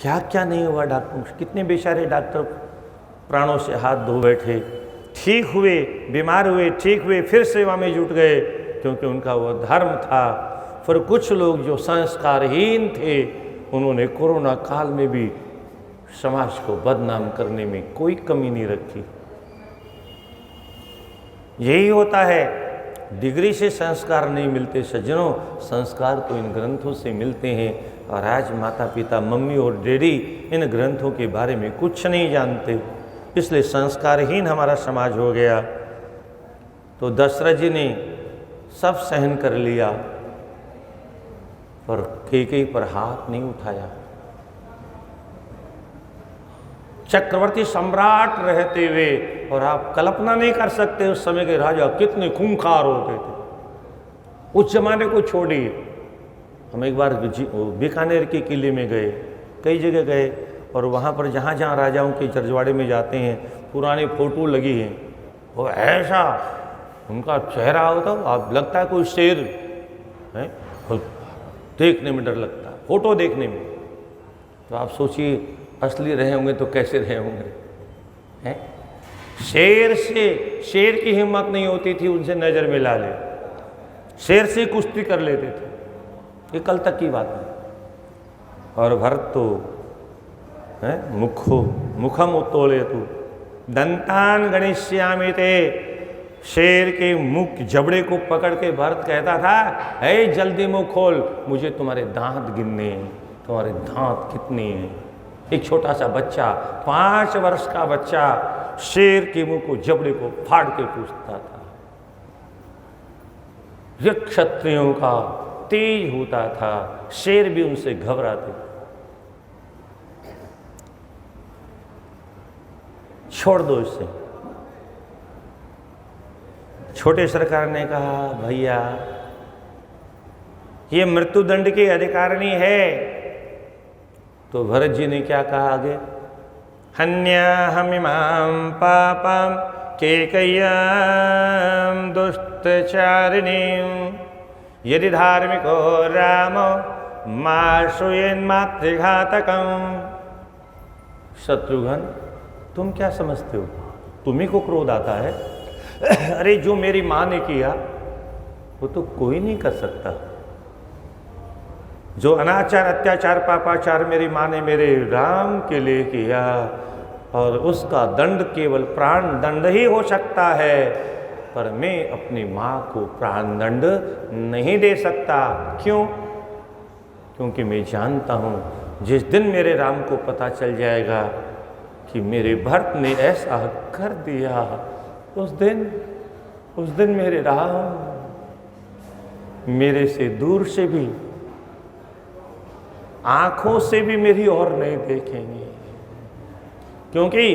क्या क्या नहीं हुआ डॉक्टर, कितने बेचारे डॉक्टर प्राणों से हाथ धो बैठे, ठीक हुए, बीमार हुए, ठीक हुए, फिर सेवा में जुट गए, क्योंकि उनका वो धर्म था। फिर कुछ लोग जो संस्कारहीन थे, उन्होंने कोरोना काल में भी समाज को बदनाम करने में कोई कमी नहीं रखी। यही होता है, डिग्री से संस्कार नहीं मिलते सज्जनों, संस्कार तो इन ग्रंथों से मिलते हैं। और आज माता पिता, मम्मी और डैडी इन ग्रंथों के बारे में कुछ नहीं जानते, इसलिए संस्कारहीन हमारा समाज हो गया। तो दशरथ जी ने सब सहन कर लिया, पर कैकेयी पर हाथ नहीं उठाया। चक्रवर्ती सम्राट रहते हुए, और आप कल्पना नहीं कर सकते उस समय के राजा कितने खूंखार होते थे। उस जमाने को छोड़िए, हम एक बार बीकानेर के किले में गए, कई जगह गए, और वहाँ पर जहाँ जहाँ राजाओं के जरजवाड़े में जाते हैं, पुरानी फोटो लगी हैं, वो ऐसा उनका चेहरा होता, आप लगता है कोई शेर है, देखने में डर लगता है फोटो देखने में। तो आप सोचिए असली रहे होंगे तो कैसे रहे होंगे, हैं? शेर की हिम्मत नहीं होती थी उनसे नजर मिला ले, शेर से कुश्ती कर लेते थे। ये कल तक की बात है। और भरत तो है मुखम उत्तोले तू दंतान गणेश्यामी थे, शेर के मुख जबड़े को पकड़ के भरत कहता था, हे जल्दी मुंह खोल, मुझे तुम्हारे दांत गिनने हैं, तुम्हारे दांत कितने हैं। एक छोटा सा बच्चा, 5 वर्ष का बच्चा, शेर के मुंह को जबड़े को फाड़ के पूछता था। ये क्षत्रियों का तेज होता था, शेर भी उनसे घबराते। छोड़ दो इसे। छोटे सरकार ने कहा, भैया ये मृत्युदंड की अधिकारिणी है। तो भरत जी ने क्या कहा आगे, हन्याहमिमां पापं कैकेय्यां दुष्टचारिणीं यदि धार्मिको रामो मा श्रूयेन्मातृघातकम्। शत्रुघ्न, तुम क्या समझते हो, तुम्ही को क्रोध आता है? अरे जो मेरी माँ ने किया वो तो कोई नहीं कर सकता। जो अनाचार, अत्याचार, पापाचार मेरी माँ ने मेरे राम के लिए किया, और उसका दंड केवल प्राण दंड ही हो सकता है, पर मैं अपनी माँ को प्राण दंड नहीं दे सकता। क्यों? क्योंकि मैं जानता हूँ जिस दिन मेरे राम को पता चल जाएगा कि मेरे भरत ने ऐसा कर दिया, उस दिन मेरे राम मेरे से दूर से भी, आंखों से भी मेरी ओर नहीं देखेंगे, क्योंकि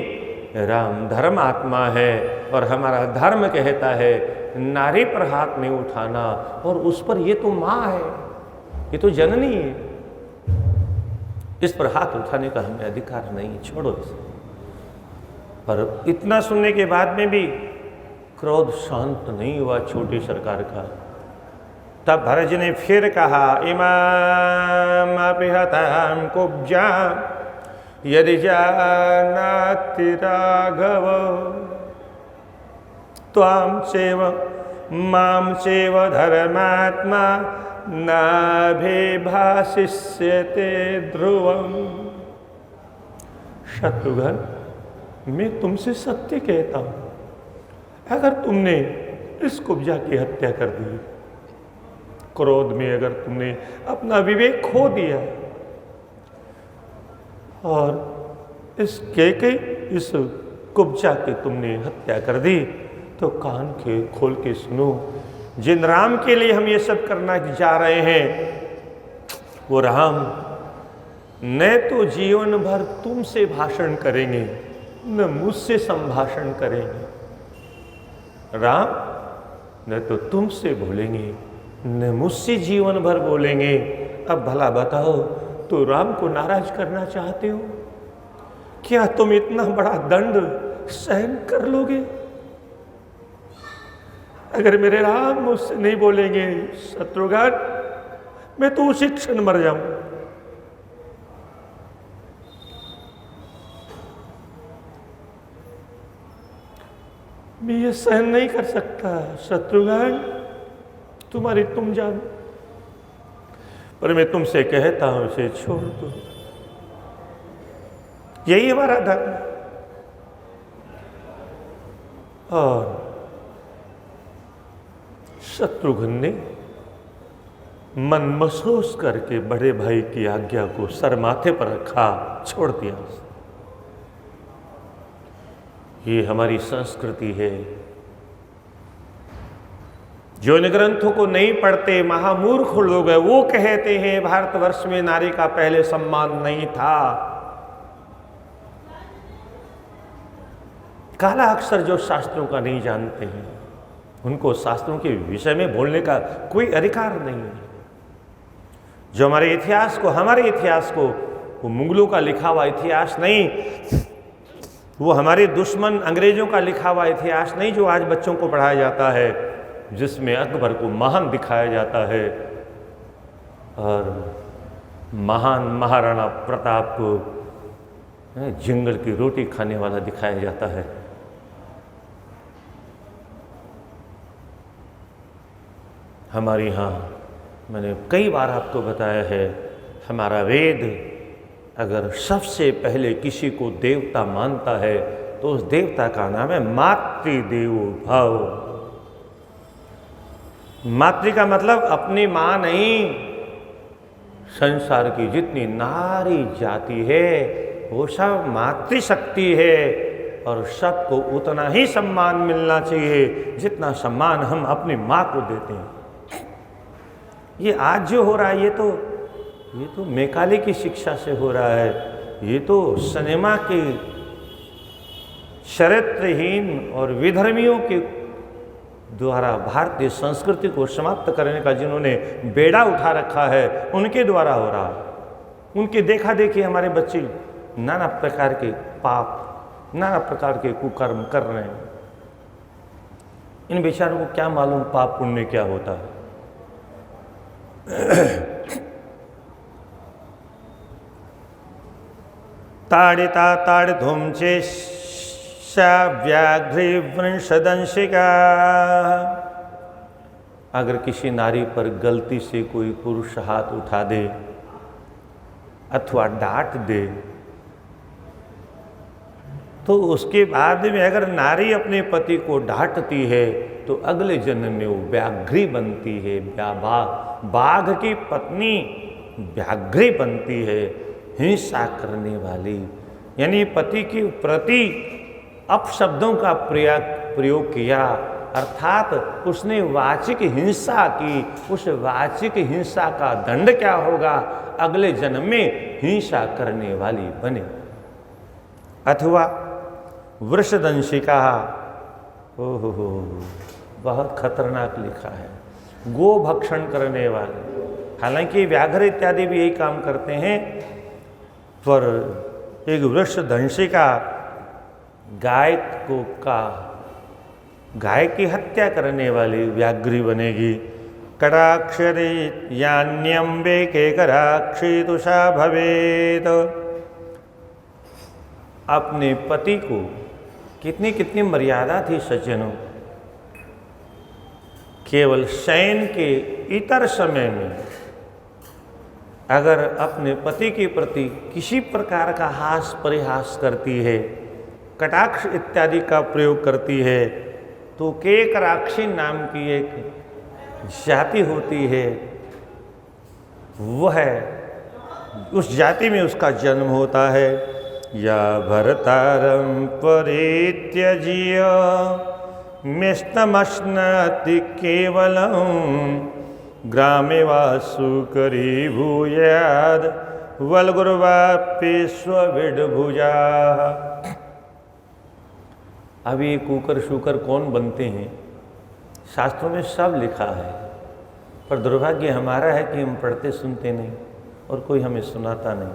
राम धर्म आत्मा है और हमारा धर्म कहता है नारी पर हाथ नहीं उठाना। और उस पर ये तो माँ है, ये तो जननी है, इस पर हाथ उठाने का हमें अधिकार नहीं, छोड़ो इसे। पर इतना सुनने के बाद में भी क्रोध शांत नहीं हुआ छोटी सरकार का। तब भरत जी ने फिर कहा, इमाम अपहतां कुब्जां यदि जानाति राघव त्वां चैव मां चैव धर्मात्मा नाभिभाषिष्यते ध्रुवम्। शत्रुघ्न, मैं तुमसे सत्य कहता हूं, अगर तुमने इस कुब्जा की हत्या कर दी, क्रोध में अगर तुमने अपना विवेक खो दिया और इस कुब्जा की तुमने हत्या कर दी, तो कान के खोल के सुनो, जिन राम के लिए हम ये सब करना जा रहे हैं, वो राम न तो जीवन भर तुमसे भाषण करेंगे, न मुझसे संभाषण करेंगे। राम न तो तुमसे बोलेंगे, न मुझसे जीवन भर बोलेंगे। अब भला बताओ, तो राम को नाराज करना चाहते हो? क्या तुम इतना बड़ा दंड सहन कर लोगे? अगर मेरे राम मुझसे नहीं बोलेंगे, शत्रुघ्न, मैं तो उसी क्षण मर जाऊं। मैं ये सहन नहीं कर सकता शत्रुघ्न, तुम्हारी तुम जानो, पर मैं तुमसे कहता हूं इसे छोड़ दो, यही हमारा धर्म है। और शत्रुघ्न ने मन महसूस करके बड़े भाई की आज्ञा को सर माथे पर रखा, छोड़ दिया। ये हमारी संस्कृति है। जो इन ग्रंथों को नहीं पढ़ते महामूर्ख लोग हैं, वो कहते हैं भारतवर्ष में नारी का पहले सम्मान नहीं था। काला अक्षर जो शास्त्रों का नहीं जानते हैं, उनको शास्त्रों के विषय में बोलने का कोई अधिकार नहीं है। जो हमारे इतिहास को वो मुगलों का लिखा हुआ इतिहास नहीं, वो हमारे दुश्मन अंग्रेजों का लिखा हुआ इतिहास नहीं जो आज बच्चों को पढ़ाया जाता है, जिसमें अकबर को महान दिखाया जाता है और महान महाराणा प्रताप को जंगल की रोटी खाने वाला दिखाया जाता है। हमारे यहाँ मैंने कई बार आपको बताया है, हमारा वेद अगर सबसे पहले किसी को देवता मानता है तो उस देवता का नाम है मातृदेवो भव। मातृ का मतलब अपनी मां नहीं, संसार की जितनी नारी जाति है वो सब मातृशक्ति है और सबको उतना ही सम्मान मिलना चाहिए जितना सम्मान हम अपनी मां को देते हैं। ये आज जो हो रहा है ये तो मैकाले की शिक्षा से हो रहा है, ये तो सिनेमा के चरित्रहीन और विधर्मियों के द्वारा भारतीय संस्कृति को समाप्त करने का जिन्होंने बेड़ा उठा रखा है उनके द्वारा हो रहा है। उनके देखा देखी हमारे बच्चे नाना प्रकार के पाप, नाना प्रकार के कुकर्म कर रहे हैं। इन बेचारों को क्या मालूम पाप पुण्य क्या होता है। ताड़िता ताड़िधूम व्याघ्रिवृंशदंशिका। अगर किसी नारी पर गलती से कोई पुरुष हाथ उठा दे अथवा डांट दे तो उसके बाद में अगर नारी अपने पति को डांटती है तो अगले जन्म में वो व्याघ्री बनती है, बाघ की पत्नी व्याघ्री बनती है, हिंसा करने वाली। यानी पति के प्रति अपशब्दों का प्रयोग किया, अर्थात उसने वाचिक हिंसा की। उस वाचिक हिंसा का दंड क्या होगा? अगले जन्म में हिंसा करने वाली बने। अथवा वृषदंशिका, ओहो बहुत खतरनाक लिखा है, गो भक्षण करने वाले। हालांकि व्याघ्र इत्यादि भी यही काम करते हैं, पर एक वृषदंशिका गाय की हत्या करने वाली व्याघ्री बनेगी। कटाक्षरे यान्यम्बे के कराक्षी तुषा भवेत। अपने पति को कितनी कितनी मर्यादा थी सज्जनों। केवल शयन के इतर समय में अगर अपने पति के प्रति किसी प्रकार का हास परिहास करती है, कटाक्ष इत्यादि का प्रयोग करती है, तो केकराक्षी नाम की एक जाति होती है, वह उस जाति में उसका जन्म होता है। या भर्तारं परित्यज्य मिष्टमश्नति केवलं ग्रामे वासुकरी भूयाद वल्गुर्वाप्येष्वविड्भुजा। अब ये कुकर शुकर कौन बनते हैं, शास्त्रों में सब लिखा है, पर दुर्भाग्य हमारा है कि हम पढ़ते सुनते नहीं और कोई हमें सुनाता नहीं।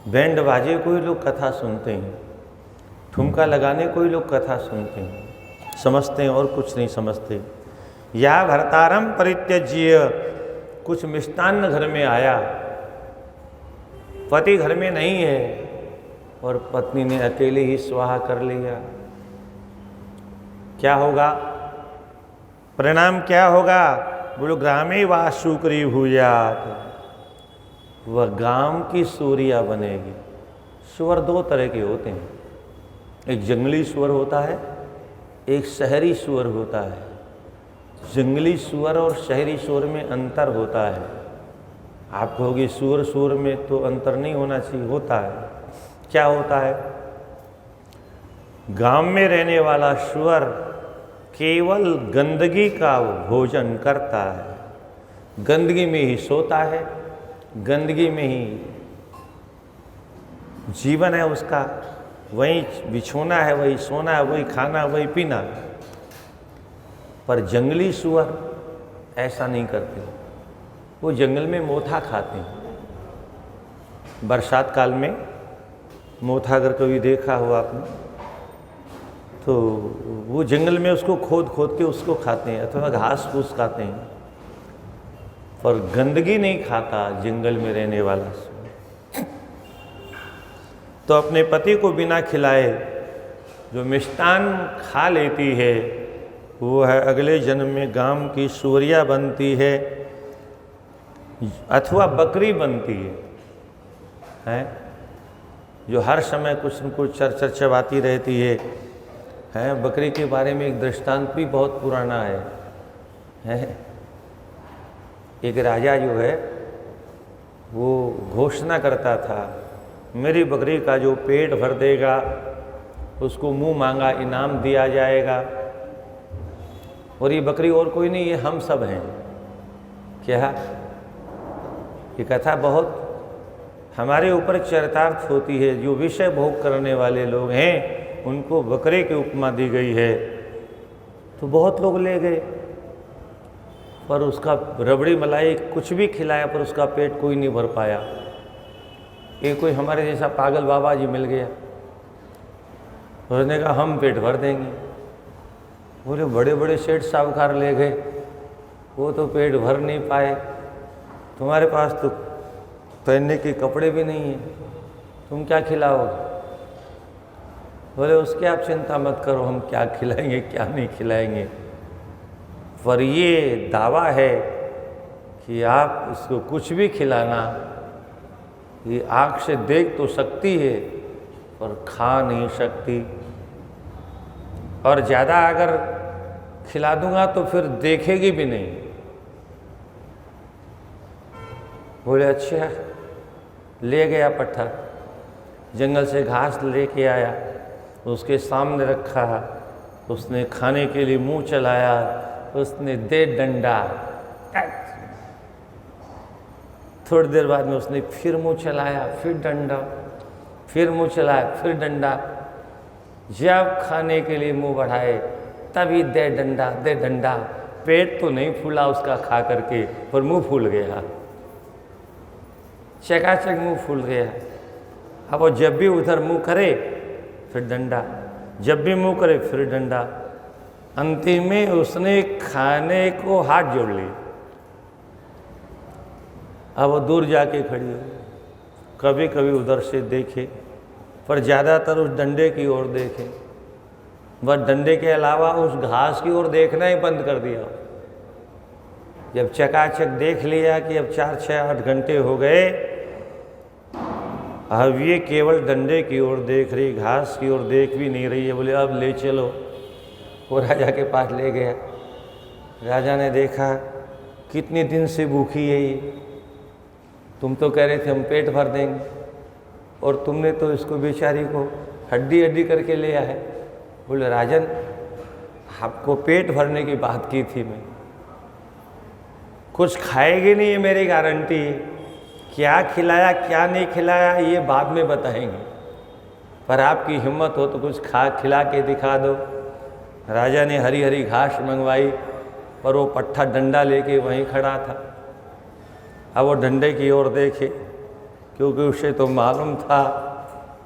बैंड बाजे कोई लोग कथा सुनते हैं, ठुमका लगाने कोई लोग कथा सुनते हैं, समझते हैं और कुछ नहीं समझते। या भर्तारम परित्यज्य, कुछ मिष्टान्न घर में आया, पति घर में नहीं है और पत्नी ने अकेले ही स्वाहा कर लिया। क्या होगा? परिणाम क्या होगा? बोलो ग्रामे वासुकरी भूयात, वह गांव की सूरिया बनेगी। सुअर दो तरह के होते हैं, एक जंगली सुअर होता है, एक शहरी सुअर होता है। जंगली सुअर और शहरी सुअर में अंतर होता है। आप कहोगे सुअर सुअर में तो अंतर नहीं होना चाहिए, होता है। क्या होता है? गांव में रहने वाला सुअर केवल गंदगी का भोजन करता है, गंदगी में ही सोता है, गंदगी में ही जीवन है उसका, वही बिछोना है, वही सोना है, वही खाना, वही पीना। पर जंगली सुअर ऐसा नहीं करते, वो जंगल में मोथा खाते हैं। बरसात काल में मोथा अगर कभी देखा हो आपने, तो वो जंगल में उसको खोद खोद के उसको खाते हैं, अथवा घास फूस खाते हैं, पर गंदगी नहीं खाता जंगल में रहने वाला। तो अपने पति को बिना खिलाए जो मिष्टान खा लेती है, वो है अगले जन्म में गांव की सूरिया बनती है, अथवा बकरी बनती है? जो हर समय कुछ न कुछ चरचराती रहती है। बकरी के बारे में एक दृष्टांत भी बहुत पुराना है। एक राजा जो है वो घोषणा करता था, मेरी बकरी का जो पेट भर देगा उसको मुंह मांगा इनाम दिया जाएगा। और ये बकरी और कोई नहीं, ये हम सब हैं। क्या ये कथा बहुत हमारे ऊपर चरितार्थ होती है। जो विषय भोग करने वाले लोग हैं उनको बकरे की उपमा दी गई है। तो बहुत लोग ले गए, पर उसका रबड़ी मलाई कुछ भी खिलाया पर उसका पेट कोई नहीं भर पाया। एक कोई हमारे जैसा पागल बाबा जी मिल गया, उसने कहा हम पेट भर देंगे। बोले बड़े बड़े सेठ साहूकार ले गए, वो तो पेट भर नहीं पाए। तुम्हारे पास तो पहनने के कपड़े भी नहीं हैं, तुम क्या खिलाओगे? बोले उसकी आप चिंता मत करो, हम क्या खिलाएंगे क्या नहीं खिलाएंगे, पर ये दावा है कि आप इसको कुछ भी खिलाना, ये आँख से देख तो सकती है पर खा नहीं सकती, और ज़्यादा अगर खिला दूंगा तो फिर देखेगी भी नहीं। बोले अच्छा। ले गया पट्ठा, जंगल से घास लेके आया, उसके सामने रखा, उसने खाने के लिए मुंह चलाया, उसने दे डंडा। थोड़ी देर बाद में उसने फिर मुंह चलाया, फिर डंडा, फिर मुंह चलाया, फिर डंडा। जब खाने के लिए मुंह बढ़ाए तभी दे डंडा, दे डंडा। पेट तो नहीं फूला उसका खा करके, पर मुंह फूल गया, चकाचक मुंह फूल गया। अब वो जब भी उधर मुंह करे फिर डंडा, जब भी मुंह करे फिर डंडा। अंतिम में उसने खाने को हाथ जोड़ लिए। अब वो दूर जाके खड़ी हो, कभी कभी उधर से देखे, पर ज़्यादातर उस डंडे की ओर देखे। वह डंडे के अलावा उस घास की ओर देखना ही बंद कर दिया। जब चकाचक देख लिया कि अब 4, 6, 8 घंटे हो गए, अब ये केवल डंडे की ओर देख रही, घास की ओर देख भी नहीं रही है। बोले अब ले चलो। वो राजा के पास ले गया। राजा ने देखा कितने दिन से भूखी है ये, तुम तो कह रहे थे हम पेट भर देंगे, और तुमने तो इसको बेचारी को हड्डी हड्डी करके ले आए। बोले राजन, आपको पेट भरने की बात की थी मैं, कुछ खाएगी नहीं, ये मेरी गारंटी है। क्या खिलाया क्या नहीं खिलाया ये बाद में बताएंगे, पर आपकी हिम्मत हो तो कुछ खिला के दिखा दो। राजा ने हरी हरी घास मंगवाई, पर वो पट्ठा डंडा लेके वहीं खड़ा था। अब वो डंडे की ओर देखे, क्योंकि उसे तो मालूम था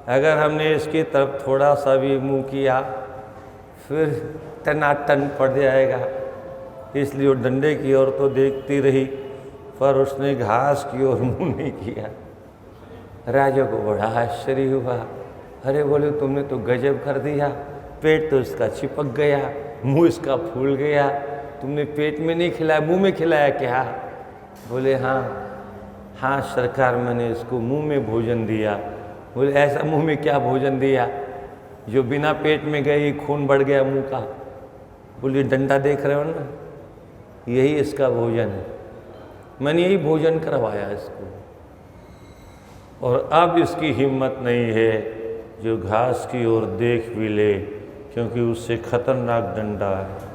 अगर हमने इसकी तरफ थोड़ा सा भी मुंह किया फिर टनाटन पड़ जाएगा। इसलिए वो डंडे की ओर तो देखती रही, पर उसने घास की ओर मुंह नहीं किया। राजा को बड़ा आश्चर्य हुआ। अरे बोले तुमने तो गजब कर दिया, पेट तो इसका चिपक गया, मुंह इसका फूल गया, तुमने पेट में नहीं खिलाया, मुंह में खिलाया क्या? बोले हाँ हाँ सरकार, मैंने इसको मुंह में भोजन दिया। बोले ऐसा मुंह में क्या भोजन दिया जो बिना पेट में गए खून बढ़ गया मुंह का? बोले डंडा देख रहे हो ना, यही इसका भोजन है, मैंने यही भोजन करवाया इसको। और अब इसकी हिम्मत नहीं है जो घास की ओर देख भी ले, क्योंकि उससे खतरनाक डंडा है।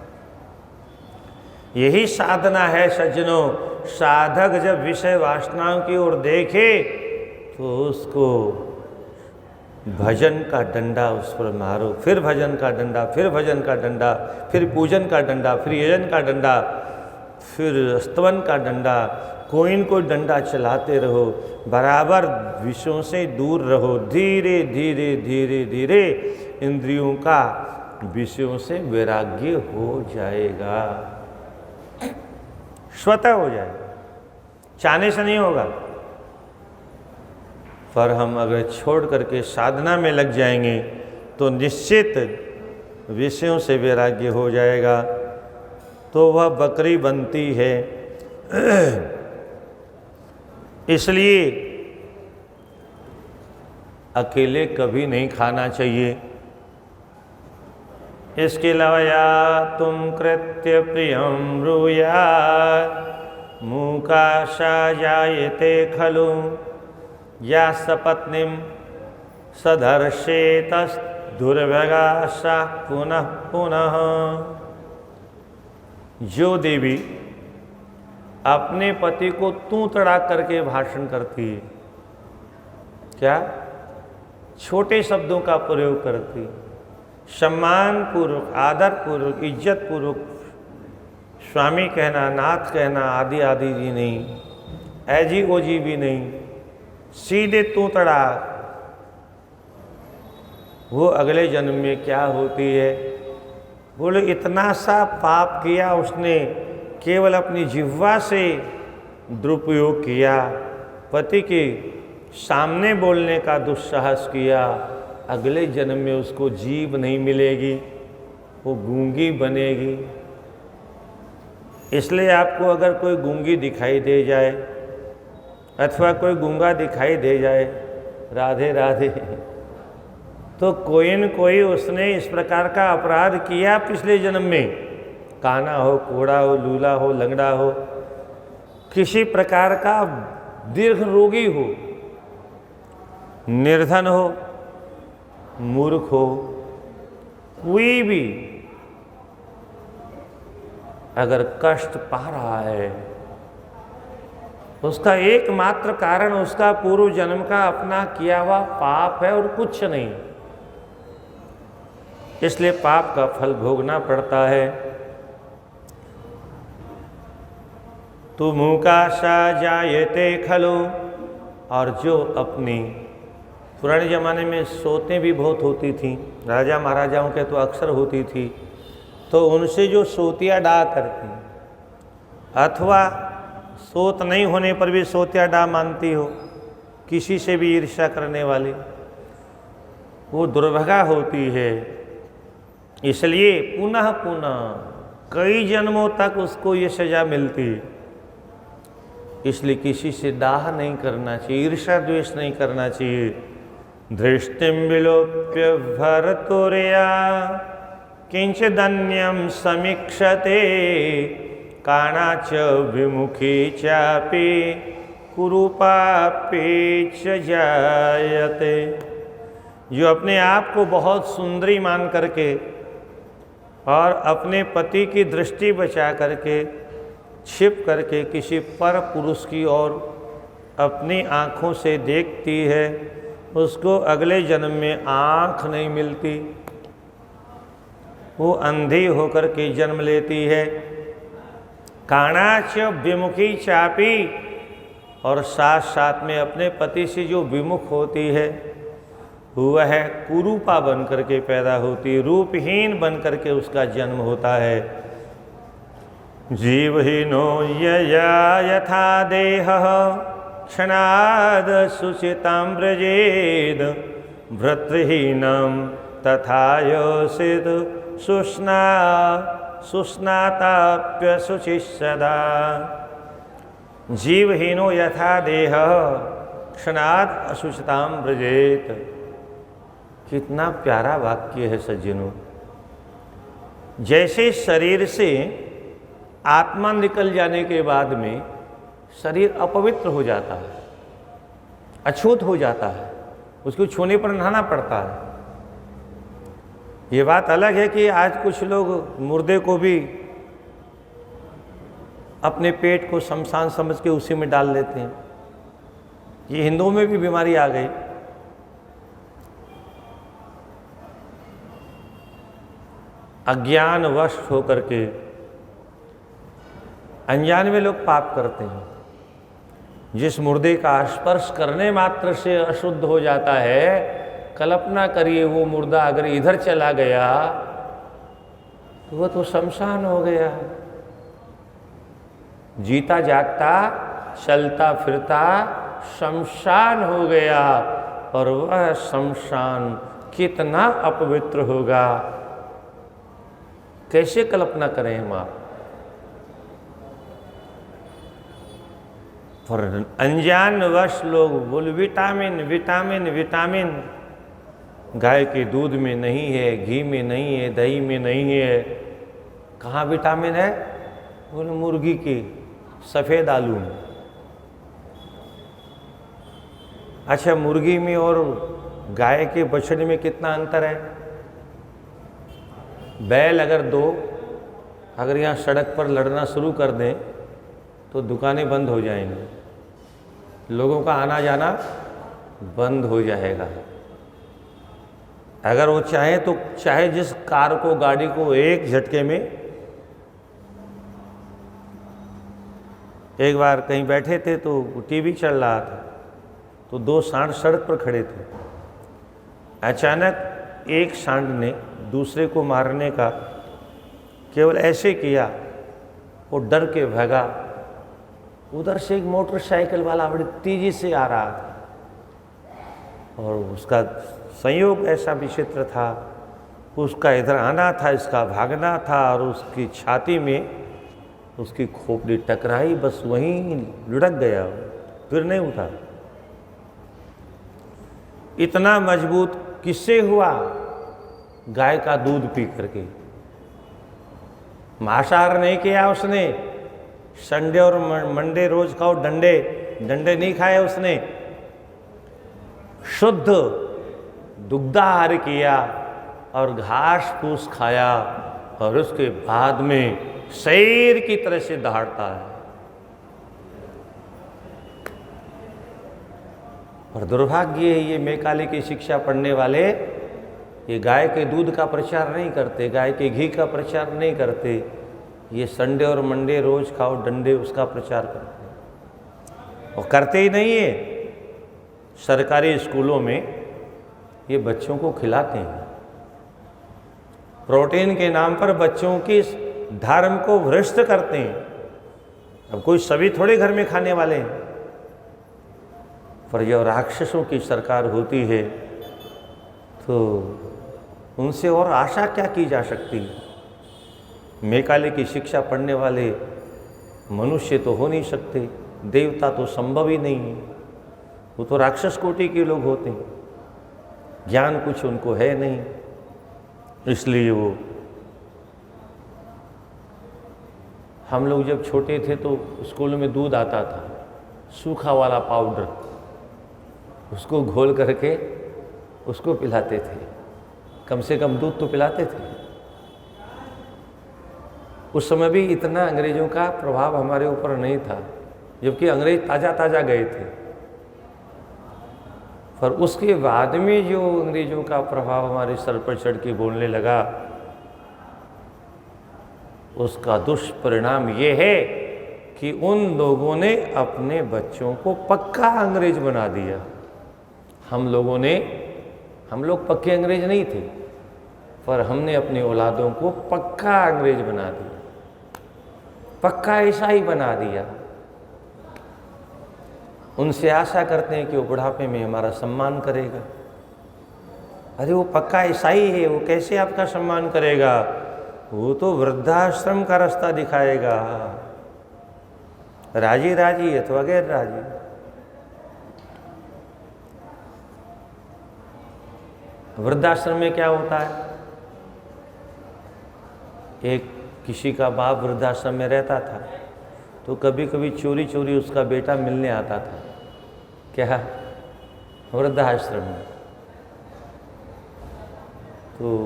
यही साधना है सज्जनों। साधक जब विषय वासनाओं की ओर देखे तो उसको भजन का डंडा उस पर मारो, फिर भजन का डंडा, फिर भजन का डंडा, फिर पूजन का डंडा, फिर यजन का डंडा, फिर स्तवन का डंडा, कोई न कोई डंडा चलाते रहो, बराबर विषयों से दूर रहो। धीरे धीरे धीरे धीरे इंद्रियों का विषयों से वैराग्य हो जाएगा, स्वतः हो जाएगा, चाहने से नहीं होगा। पर हम अगर छोड़ करके साधना में लग जाएंगे तो निश्चित विषयों से वैराग्य हो जाएगा, तो वह बकरी बनती है। इसलिए अकेले कभी नहीं खाना चाहिए। इसके अलावा या तुम कृत्य प्रियम ब्रूयात् मूकाशा जायते खलु या सपत्नीम सदर्शेतस् दुर्भगाशा पुनः पुनः। जो देवी अपने पति को तू तड़ा करके भाषण करती है, क्या छोटे शब्दों का प्रयोग करती, सम्मान पूर्वक, आदर पूर्वक, इज्जत पूर्वक स्वामी कहना, नाथ कहना, आदि आदि जी नहीं, ऐजी ओजी भी नहीं, सीधे तू तड़ा, वो अगले जन्म में क्या होती है? बोले इतना सा पाप किया उसने, केवल अपनी जिह्वा से दुरुपयोग किया, पति के सामने बोलने का दुस्साहस किया, अगले जन्म में उसको जीभ नहीं मिलेगी, वो गूंगी बनेगी। इसलिए आपको अगर कोई गूंगी दिखाई दे जाए अथवा कोई गूंगा दिखाई दे जाए, राधे राधे, तो कोई न कोई उसने इस प्रकार का अपराध किया पिछले जन्म में, काना हो, कोड़ा हो, लूला हो, लंगड़ा हो, किसी प्रकार का दीर्घ रोगी हो, निर्धन हो, मूर्ख हो, कोई भी अगर कष्ट पा रहा है, उसका एकमात्र कारण उसका पूर्व जन्म का अपना किया हुआ पाप है और कुछ नहीं। इसलिए पाप का फल भोगना पड़ता है। तो मूकाशा जायते खलु, और जो अपनी, पुराने ज़माने में सोतें भी बहुत होती थीं, राजा महाराजाओं के तो अक्सर होती थी, तो उनसे जो सोतिया डा करती, अथवा सोत नहीं होने पर भी सोतिया डा मानती हो, किसी से भी ईर्ष्या करने वाली, वो दुर्भगा होती है। इसलिए पुनः पुनः कई जन्मों तक उसको ये सजा मिलती है। इसलिए किसी से दाह नहीं करना चाहिए, ईर्ष्या द्वेष नहीं करना चाहिए। दृष्टिम विलोप्य भरतुर्या किंचिदन्यम समीक्षते काणाच विमुखी चापि कुरूपापि च जायते। जो अपने आप को बहुत सुंदरी मान करके और अपने पति की दृष्टि बचा करके छिप करके किसी पर पुरुष की ओर अपनी आँखों से देखती है, उसको अगले जन्म में आँख नहीं मिलती, वो अंधी होकर के जन्म लेती है। काणाच विमुखी चापी, और साथ साथ में अपने पति से जो विमुख होती है वह कुरूपा बन करके पैदा होती है, रूपहीन बन करके उसका जन्म होता है। जीवहीनो यया यथा देहः क्षणाद शुचितां व्रजेद भर्तृहीनं तथा योषित सुस्नाताप्यशुचिः सदा जीवहीनो यथा देह क्षणात् अशुचिताम व्रजेत। कितना प्यारा वाक्य है सज्जनों। जैसे शरीर से आत्मा निकल जाने के बाद में शरीर अपवित्र हो जाता है, अछूत हो जाता है, उसको छूने पर नहाना पड़ता है। ये बात अलग है कि आज कुछ लोग मुर्दे को भी अपने पेट को शमशान समझ के उसी में डाल लेते हैं। ये हिंदुओं में भी बीमारी आ गई। अज्ञानवश होकर के अनजान में लोग पाप करते हैं। जिस मुर्दे का स्पर्श करने मात्र से अशुद्ध हो जाता है, कल्पना करिए वो मुर्दा अगर इधर चला गया तो वो तो शमशान हो गया। जीता जागता चलता फिरता शमशान हो गया। और वह शमशान कितना अपवित्र होगा, कैसे कल्पना करें हम आप। और अनजानवश लोग बोल विटामिन विटामिन विटामिन, गाय के दूध में नहीं है, घी में नहीं है, दही में नहीं है। कहाँ विटामिन है? बोले मुर्गी की सफ़ेद आलू में। अच्छा, मुर्गी में और गाय के बछड़े में कितना अंतर है? बैल अगर दो अगर यहाँ सड़क पर लड़ना शुरू कर दें तो दुकानें बंद हो जाएंगी, लोगों का आना जाना बंद हो जाएगा। अगर वो चाहे तो चाहे जिस कार को गाड़ी को एक झटके में। एक बार कहीं बैठे थे तो टीवी चल रहा था, तो दो सांड सड़क पर खड़े थे। अचानक एक सांड ने दूसरे को मारने का केवल ऐसे किया, वो डर के भागा। उधर से एक मोटरसाइकिल वाला बड़ी तेजी से आ रहा था और उसका संयोग ऐसा विचित्र था, उसका इधर आना था, इसका भागना था और उसकी छाती में उसकी खोपड़ी टकराई, बस वहीं लुढ़क गया, फिर नहीं उठा। इतना मजबूत किससे हुआ? गाय का दूध पी करके। मांसाहार नहीं किया उसने, संडे और मंडे रोज खाओ, डंडे डंडे नहीं खाए उसने, शुद्ध दुग्धाहार किया और घास फूस खाया और उसके बाद में शेर की तरह से दहाड़ता है। और दुर्भाग्य है ये मैकाले की शिक्षा पढ़ने वाले, ये गाय के दूध का प्रचार नहीं करते, गाय के घी का प्रचार नहीं करते, ये संडे और मंडे रोज खाओ डंडे उसका प्रचार करते हैं। और करते ही नहीं है, सरकारी स्कूलों में ये बच्चों को खिलाते हैं। प्रोटीन के नाम पर बच्चों की धर्म को भ्रष्ट करते हैं। अब कोई सभी थोड़े घर में खाने वाले हैं, पर जब राक्षसों की सरकार होती है तो उनसे और आशा क्या की जा सकती है। मैकाले की शिक्षा पढ़ने वाले मनुष्य तो हो नहीं सकते, देवता तो संभव ही नहीं है, वो तो राक्षस कोटि के लोग होते हैं, ज्ञान कुछ उनको है नहीं। इसलिए वो, हम लोग जब छोटे थे तो स्कूल में दूध आता था, सूखा वाला पाउडर, उसको घोल करके उसको पिलाते थे, कम से कम दूध तो पिलाते थे। उस समय भी इतना अंग्रेजों का प्रभाव हमारे ऊपर नहीं था, जबकि अंग्रेज ताज़ा ताज़ा गए थे। पर उसके बाद में जो अंग्रेजों का प्रभाव हमारे सर पर चढ़ के बोलने लगा, उसका दुष्परिणाम ये है कि उन लोगों ने अपने बच्चों को पक्का अंग्रेज बना दिया। हम लोग पक्के अंग्रेज नहीं थे, पर हमने अपनी औलादों को पक्का अंग्रेज बना दिया, पक्का ईसाई बना दिया। उनसे आशा करते हैं कि वो बुढ़ापे में हमारा सम्मान करेगा। अरे वो पक्का ईसाई है, वो कैसे आपका सम्मान करेगा, वो तो वृद्धाश्रम का रास्ता दिखाएगा, राजी राजी अथवा गैर राजी। वृद्धाश्रम में क्या होता है, एक किसी का बाप वृद्धाश्रम में रहता था, तो कभी कभी चोरी चोरी उसका बेटा मिलने आता था, क्या, वृद्धाश्रम में। तो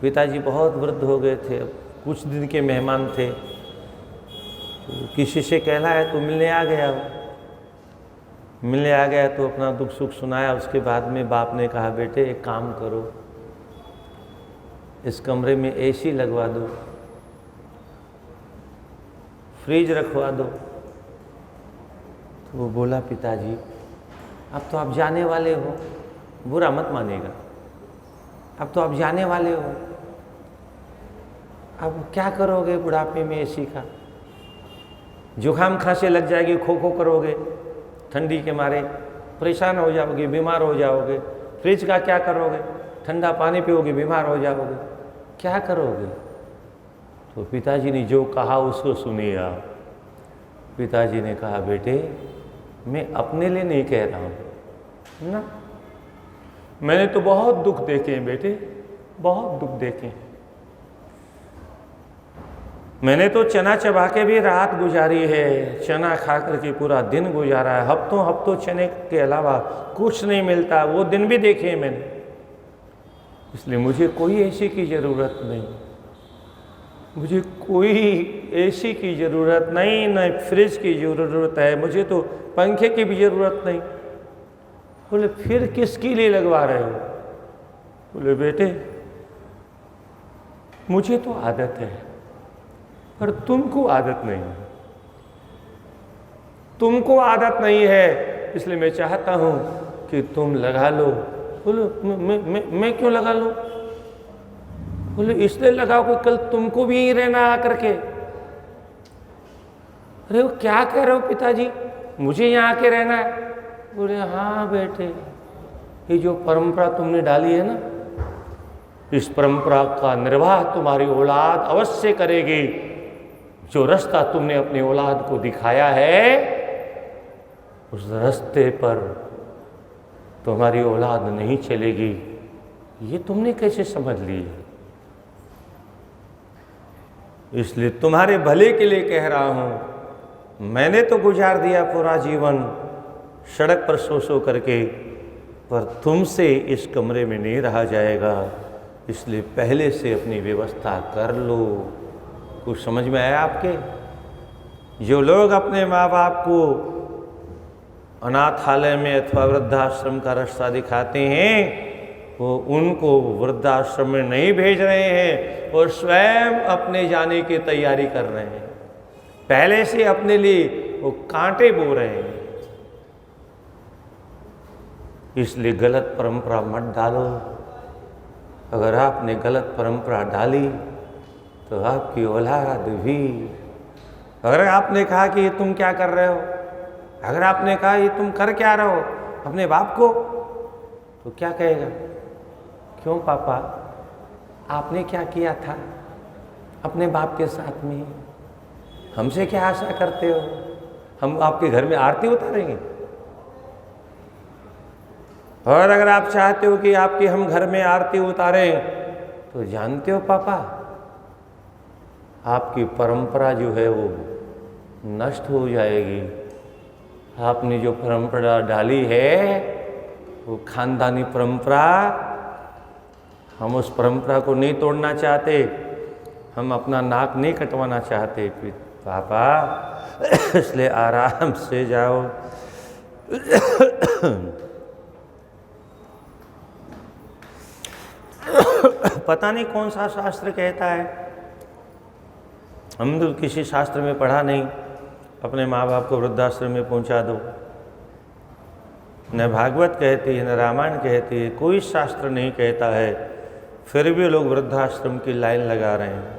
पिताजी बहुत वृद्ध हो गए थे, अब कुछ दिन के मेहमान थे, तो किसी से कहलाया तो मिलने आ गया। मिलने आ गया तो अपना दुख सुख सुनाया। उसके बाद में बाप ने कहा, बेटे एक काम करो, इस कमरे में एसी लगवा दो, फ्रिज रखवा दो। तो वो बोला, पिताजी अब तो आप जाने वाले हो, बुरा मत मानिएगा, अब तो आप जाने वाले हो, अब क्या करोगे बुढ़ापे में एसी का, जुकाम खांसी लग जाएगी, खो खो करोगे, ठंडी के मारे परेशान हो जाओगे, बीमार हो जाओगे। फ्रिज का क्या करोगे, ठंडा पानी पियोगे, बीमार हो जाओगे, क्या करोगे। तो पिताजी ने जो कहा उसको सुनिए आप। पिताजी ने कहा, बेटे मैं अपने लिए नहीं कह रहा हूँ ना, मैंने तो बहुत दुख देखे हैं बेटे, बहुत दुख देखे हैं। मैंने तो चना चबा के भी रात गुजारी है, चना खा करके पूरा दिन गुजारा है, हफ्तों हफ्तों चने के अलावा कुछ नहीं मिलता, वो दिन भी देखे हैं मैंने। इसलिए मुझे कोई एसी की ज़रूरत नहीं, मुझे कोई एसी की ज़रूरत नहीं, न फ्रिज की ज़रूरत है, मुझे तो पंखे की भी ज़रूरत नहीं। बोले फिर किसके लिए लगवा रहे हो। बोले बेटे मुझे तो आदत है, पर तुमको आदत नहीं, तुमको आदत नहीं है, इसलिए मैं चाहता हूं कि तुम लगा लो। बोलो मैं क्यों लगा लूं। बोले इसलिए लगाओ कि कल तुमको भी यहीं रहना आकर के। अरे वो क्या कह रहे हो पिताजी, मुझे यहाँ आके रहना है। बोले हाँ बेटे, ये जो परंपरा तुमने डाली है ना, इस परंपरा का निर्वाह तुम्हारी औलाद अवश्य करेगी। जो रास्ता तुमने अपनी औलाद को दिखाया है, उस रास्ते पर तुम्हारी औलाद नहीं चलेगी। ये तुमने कैसे समझ ली है। इसलिए तुम्हारे भले के लिए कह रहा हूं। मैंने तो गुजार दिया पूरा जीवन सड़क पर सो सो करके, पर तुमसे इस कमरे में नहीं रहा जाएगा, इसलिए पहले से अपनी व्यवस्था कर लो। कुछ समझ में आया आपके। जो लोग अपने माँ बाप को अनाथालय में अथवा वृद्धाश्रम का रास्ता दिखाते हैं, वो उनको वृद्धाश्रम में नहीं भेज रहे हैं, और स्वयं अपने जाने की तैयारी कर रहे हैं। पहले से अपने लिए वो कांटे बो रहे हैं। इसलिए गलत परंपरा मत डालो। अगर आपने गलत परंपरा डाली तो आपकी औलाद भी, अगर आपने कहा कि ये तुम क्या कर रहे हो, अगर आपने कहा ये तुम कर क्या रहे हो अपने बाप को, तो क्या कहेगा, क्यों पापा आपने क्या किया था अपने बाप के साथ में, हमसे क्या आशा करते हो, हम आपके घर में आरती उतारेंगे। और अगर आप चाहते हो कि आपके हम घर में आरती उतारें, तो जानते हो पापा आपकी परंपरा जो है वो नष्ट हो जाएगी। आपने जो परंपरा डाली है वो खानदानी परंपरा, हम उस परंपरा को नहीं तोड़ना चाहते, हम अपना नाक नहीं कटवाना चाहते पापा, इसलिए आराम से जाओ। पता नहीं कौन सा शास्त्र कहता है, हम तो किसी शास्त्र में पढ़ा नहीं, अपने माँ बाप को वृद्धाश्रम में पहुंचा दो। न भागवत कहती है, न रामायण कहती है, कोई शास्त्र नहीं कहता है, फिर भी लोग वृद्धाश्रम की लाइन लगा रहे हैं।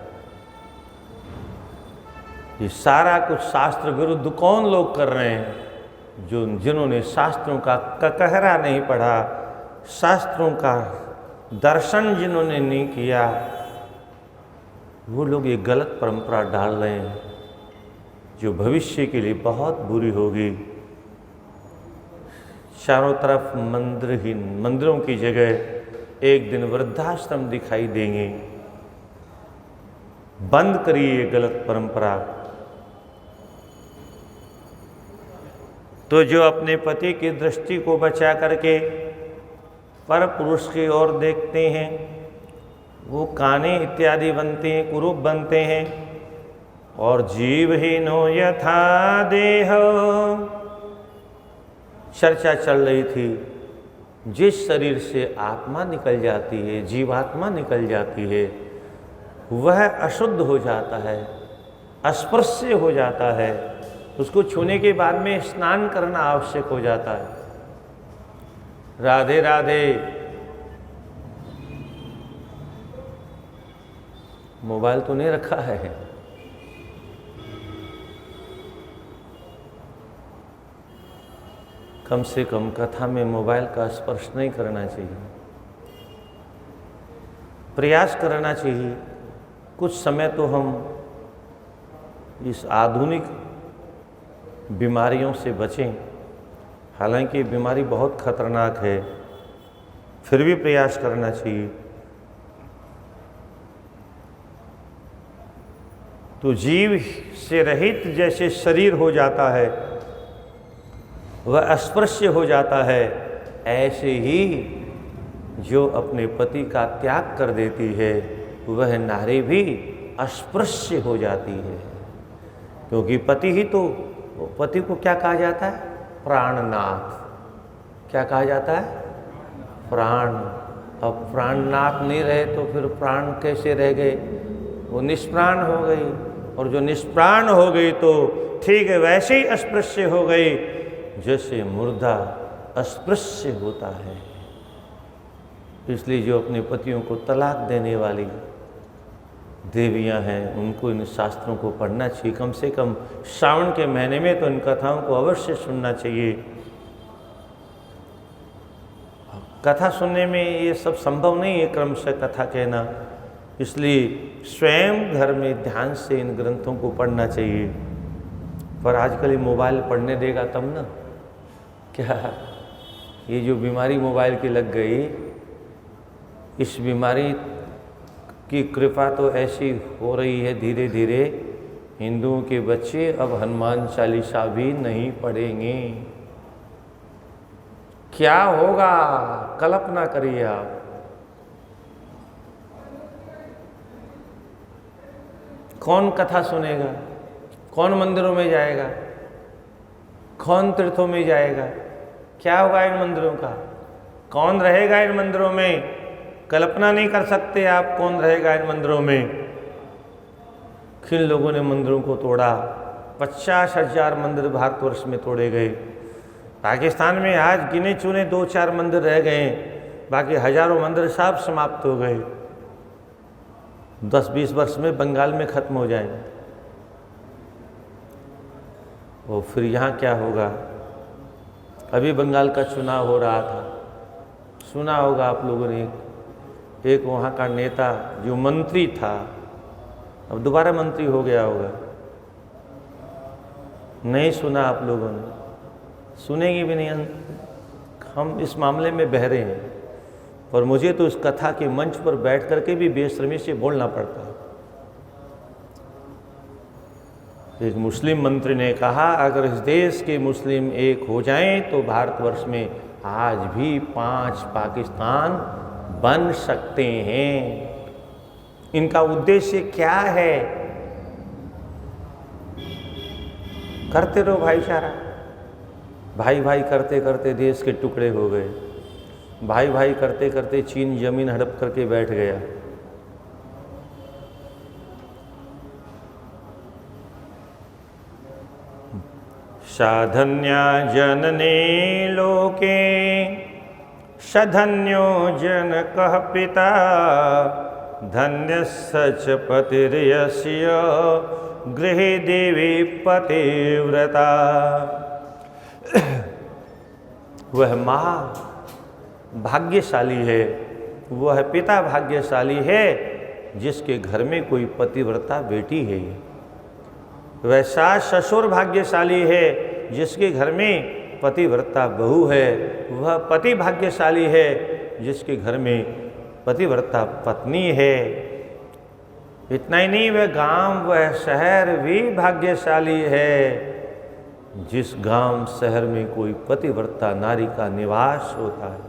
ये सारा कुछ शास्त्र विरुद्ध कौन लोग कर रहे हैं, जिन्होंने शास्त्रों का ककहरा नहीं पढ़ा, शास्त्रों का दर्शन जिन्होंने नहीं किया, वो लोग ये गलत परंपरा डाल रहे हैं जो भविष्य के लिए बहुत बुरी होगी। चारों तरफ मंदिर ही मंदिरों की जगह एक दिन वृद्धाश्रम दिखाई देंगे। बंद करिए ये गलत परंपरा। तो जो अपने पति की दृष्टि को बचा करके पर पुरुष की ओर देखते हैं, वो काने इत्यादि बनते हैं, कुरूप बनते हैं। और जीवहीनो यथा देह, चर्चा चल रही थी, जिस शरीर से आत्मा निकल जाती है, जीवात्मा निकल जाती है, वह अशुद्ध हो जाता है, अस्पृश्य हो जाता है। उसको छूने के बाद में स्नान करना आवश्यक हो जाता है। राधे राधे। मोबाइल तो नहीं रखा है? कम से कम कथा में मोबाइल का स्पर्श नहीं करना चाहिए, प्रयास करना चाहिए। कुछ समय तो हम इस आधुनिक बीमारियों से बचें। हालांकि बीमारी बहुत खतरनाक है, फिर भी प्रयास करना चाहिए। तो जीव से रहित जैसे शरीर हो जाता है, वह अस्पृश्य हो जाता है, ऐसे ही जो अपने पति का त्याग कर देती है, वह नारी भी अस्पृश्य हो जाती है। क्योंकि पति ही तो, पति को क्या कहा जाता है? प्राणनाथ। क्या कहा जाता है? प्राण। अब प्राणनाथ नहीं रहे तो फिर प्राण कैसे रह गए? वो निष्प्राण हो गई। और जो निष्प्राण हो गई तो ठीक है, वैसे ही अस्पृश्य हो गई जैसे मुर्दा अस्पृश्य होता है। इसलिए जो अपने पतियों को तलाक देने वाली देवियां हैं, उनको इन शास्त्रों को पढ़ना चाहिए। कम से कम श्रावण के महीने में तो इन कथाओं को अवश्य सुनना चाहिए। कथा सुनने में ये सब संभव नहीं है, क्रमशः कथा कहना। इसलिए स्वयं घर में ध्यान से इन ग्रंथों को पढ़ना चाहिए। पर आजकल ये मोबाइल पढ़ने देगा तब ना। क्या ये जो बीमारी मोबाइल की लग गई, इस बीमारी की कृपा तो ऐसी हो रही है, धीरे धीरे हिंदुओं के बच्चे अब हनुमान चालीसा भी नहीं पढ़ेंगे। क्या होगा कल्पना करिए आप। कौन कथा सुनेगा? कौन मंदिरों में जाएगा? कौन तीर्थों में जाएगा? क्या होगा इन मंदिरों का? कौन रहेगा इन मंदिरों में? कल्पना नहीं कर सकते आप कौन रहेगा इन मंदिरों में। किन लोगों ने मंदिरों को तोड़ा? 50,000 मंदिर भारतवर्ष में तोड़े गए। पाकिस्तान में आज गिने चुने 2-4 मंदिर रह गए, बाकी हजारों मंदिर सब समाप्त हो गए। 10-20 वर्ष में बंगाल में खत्म हो जाएंगे। और फिर यहाँ क्या होगा? अभी बंगाल का चुनाव हो रहा था, सुना होगा आप लोगों ने। एक वहाँ का नेता जो मंत्री था, अब दोबारा मंत्री हो गया होगा। नहीं सुना आप लोगों ने? सुनेंगे भी नहीं। हम इस मामले में बहरे हैं, पर मुझे तो इस कथा के मंच पर बैठ करके भी बेशर्मी से बोलना पड़ता है। एक मुस्लिम मंत्री ने कहा, अगर इस देश के मुस्लिम एक हो जाएं तो भारतवर्ष में आज भी 5 पाकिस्तान बन सकते हैं। इनका उद्देश्य क्या है? करते रहो भाईचारा। भाई भाई करते करते देश के टुकड़े हो गए। भाई भाई करते करते चीन जमीन हड़प करके बैठ गया। साधन्या जनने लोके सधन्यो जनकः पिता धन्यस्य च पतिर्यस्य गृहे देवी पतिव्रता। वह माँ भाग्यशाली है, वह पिता भाग्यशाली है जिसके घर में कोई पतिव्रता बेटी है। वैसा ससुर भाग्यशाली है जिसके घर में पतिव्रता बहू है। वह पति भाग्यशाली है जिसके घर में पतिव्रता पत्नी है। इतना ही नहीं, वह गांव वह शहर भी भाग्यशाली है जिस गांव शहर में कोई पतिव्रता नारी का निवास होता है।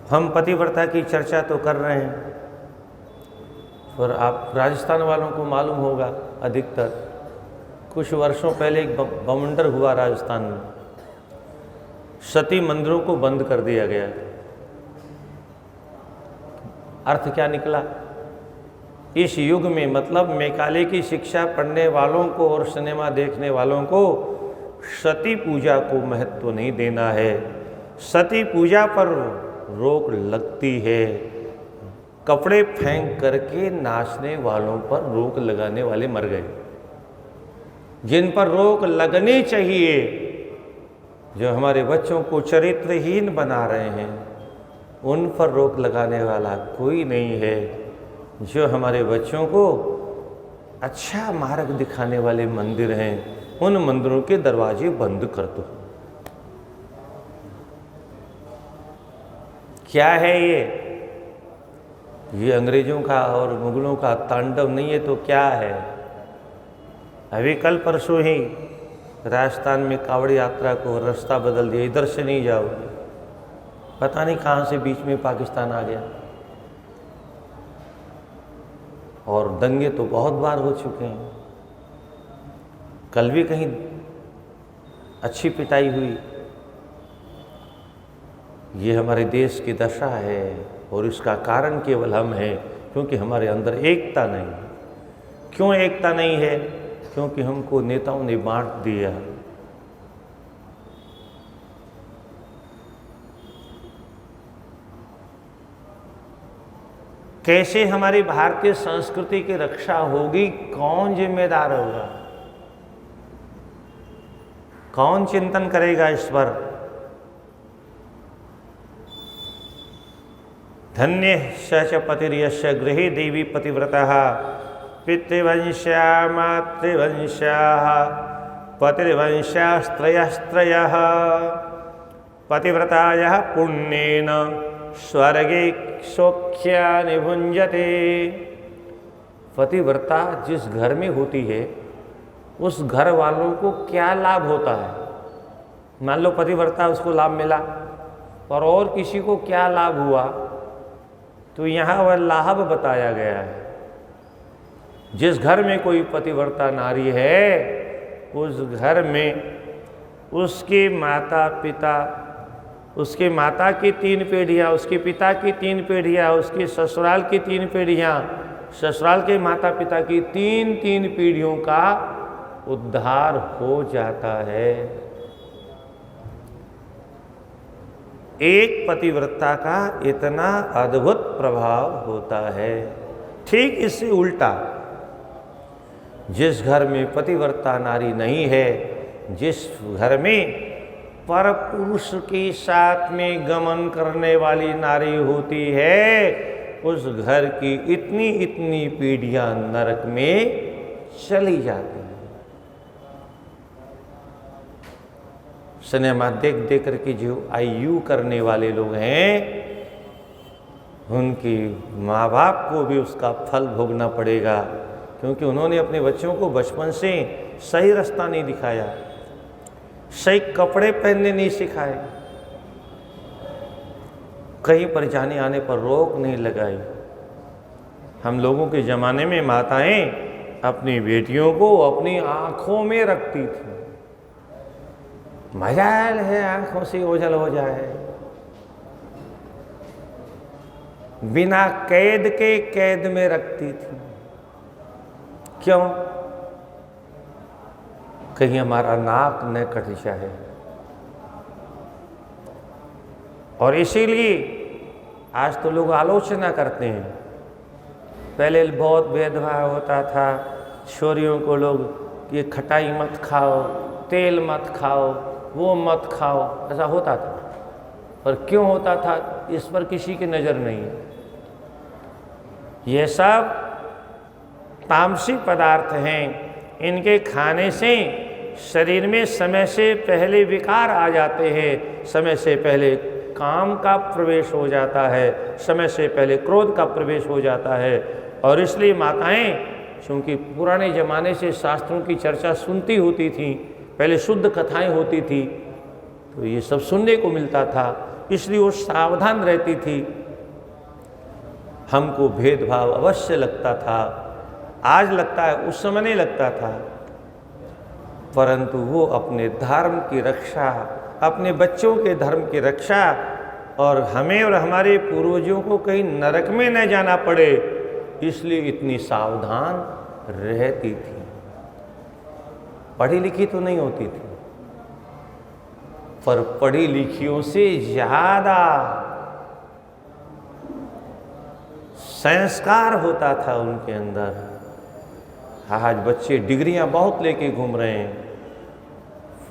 हम पतिव्रता की चर्चा तो कर रहे हैं, पर आप राजस्थान वालों को मालूम होगा, अधिकतर कुछ वर्षों पहले एक बवंडर हुआ राजस्थान में। सती मंदिरों को बंद कर दिया गया। अर्थ क्या निकला? इस युग में, मतलब मैकाले की शिक्षा पढ़ने वालों को और सिनेमा देखने वालों को सती पूजा को महत्व नहीं देना है। सती पूजा पर रोक लगती है। कपड़े फेंक करके नाचने वालों पर रोक लगाने वाले मर गए। जिन पर रोक लगनी चाहिए, जो हमारे बच्चों को चरित्रहीन बना रहे हैं, उन पर रोक लगाने वाला कोई नहीं है। जो हमारे बच्चों को अच्छा मार्ग दिखाने वाले मंदिर हैं, उन मंदिरों के दरवाजे बंद कर दो। क्या है ये अंग्रेजों का और मुगलों का तांडव नहीं है तो क्या है? अभी कल परसों ही राजस्थान में कावड़ यात्रा को रास्ता बदल दिया, इधर से नहीं जाओगे। पता नहीं कहाँ से बीच में पाकिस्तान आ गया। और दंगे तो बहुत बार हो चुके हैं। कल भी कहीं अच्छी पिटाई हुई। ये हमारे देश की दशा है और इसका कारण केवल हम हैं, क्योंकि हमारे अंदर एकता नहीं है। क्यों एकता नहीं है? क्योंकि हमको नेताओं ने बांट दिया। कैसे हमारी भारतीय संस्कृति की रक्षा होगी? कौन जिम्मेदार होगा? कौन चिंतन करेगा इस पर? धन्य च पतिर्यस्य गृहे देवी पतिव्रतः पितृवंश्या मातृवंश्याः पतिर्वंश्यास्त्रयस्त्रयः पतिव्रतायाः पुण्येन स्वर्गे सौख्यानि भुंजते। पतिव्रता जिस घर में होती है, उस घर वालों को क्या लाभ होता है? मान लो पतिव्रता, उसको लाभ मिला, पर और किसी को क्या लाभ हुआ? तो यहाँ वह लाभ बताया गया है। जिस घर में कोई पतिव्रता नारी है, उस घर में उसके माता पिता, उसके माता की 3 पीढ़ियाँ, उसके पिता की 3 पीढ़ियाँ, उसके ससुराल की 3 पीढ़ियाँ, ससुराल के माता पिता की 3 पीढ़ियों का उद्धार हो जाता है। एक पतिव्रता का इतना अद्भुत प्रभाव होता है। ठीक इससे उल्टा, जिस घर में पतिव्रता नारी नहीं है, जिस घर में पर पुरुष के साथ में गमन करने वाली नारी होती है, उस घर की इतनी पीढ़ियां नरक में चली जाती हैं। सिनेमा देख देख करके जो आईयू करने वाले लोग हैं, उनके माँ बाप को भी उसका फल भोगना पड़ेगा, क्योंकि उन्होंने अपने बच्चों को बचपन से सही रास्ता नहीं दिखाया, सही कपड़े पहनने नहीं सिखाए, कहीं पर जाने आने पर रोक नहीं लगाई। हम लोगों के ज़माने में माताएं अपनी बेटियों को अपनी आँखों में रखती थी। मजाल है आँखों से ओझल हो जाए। बिना कैद के कैद में रखती थी। क्यों? कहीं हमारा नाक न कट जाए। और इसीलिए आज तो लोग आलोचना करते हैं। पहले बहुत भेदभाव होता था, छोरियों को लोग ये खटाई मत खाओ, तेल मत खाओ, वो मत खाओ, ऐसा होता था। पर क्यों होता था इस पर किसी की नज़र नहीं है। ये सब तामसी पदार्थ हैं, इनके खाने से शरीर में समय से पहले विकार आ जाते हैं, समय से पहले काम का प्रवेश हो जाता है, समय से पहले क्रोध का प्रवेश हो जाता है। और इसलिए माताएं, क्योंकि पुराने ज़माने से शास्त्रों की चर्चा सुनती होती थी, पहले शुद्ध कथाएं होती थी, तो ये सब सुनने को मिलता था, इसलिए वो सावधान रहती थी। हमको भेदभाव अवश्य लगता था, आज लगता है, उस समय नहीं लगता था, परंतु वो अपने धर्म की रक्षा, अपने बच्चों के धर्म की रक्षा, और हमें और हमारे पूर्वजों को कहीं नरक में न जाना पड़े, इसलिए इतनी सावधान रहती थी। पढ़ी लिखी तो नहीं होती थी, पर पढ़ी लिखियों से ज़्यादा संस्कार होता था उनके अंदर। आज बच्चे डिग्रियां बहुत लेके घूम रहे हैं,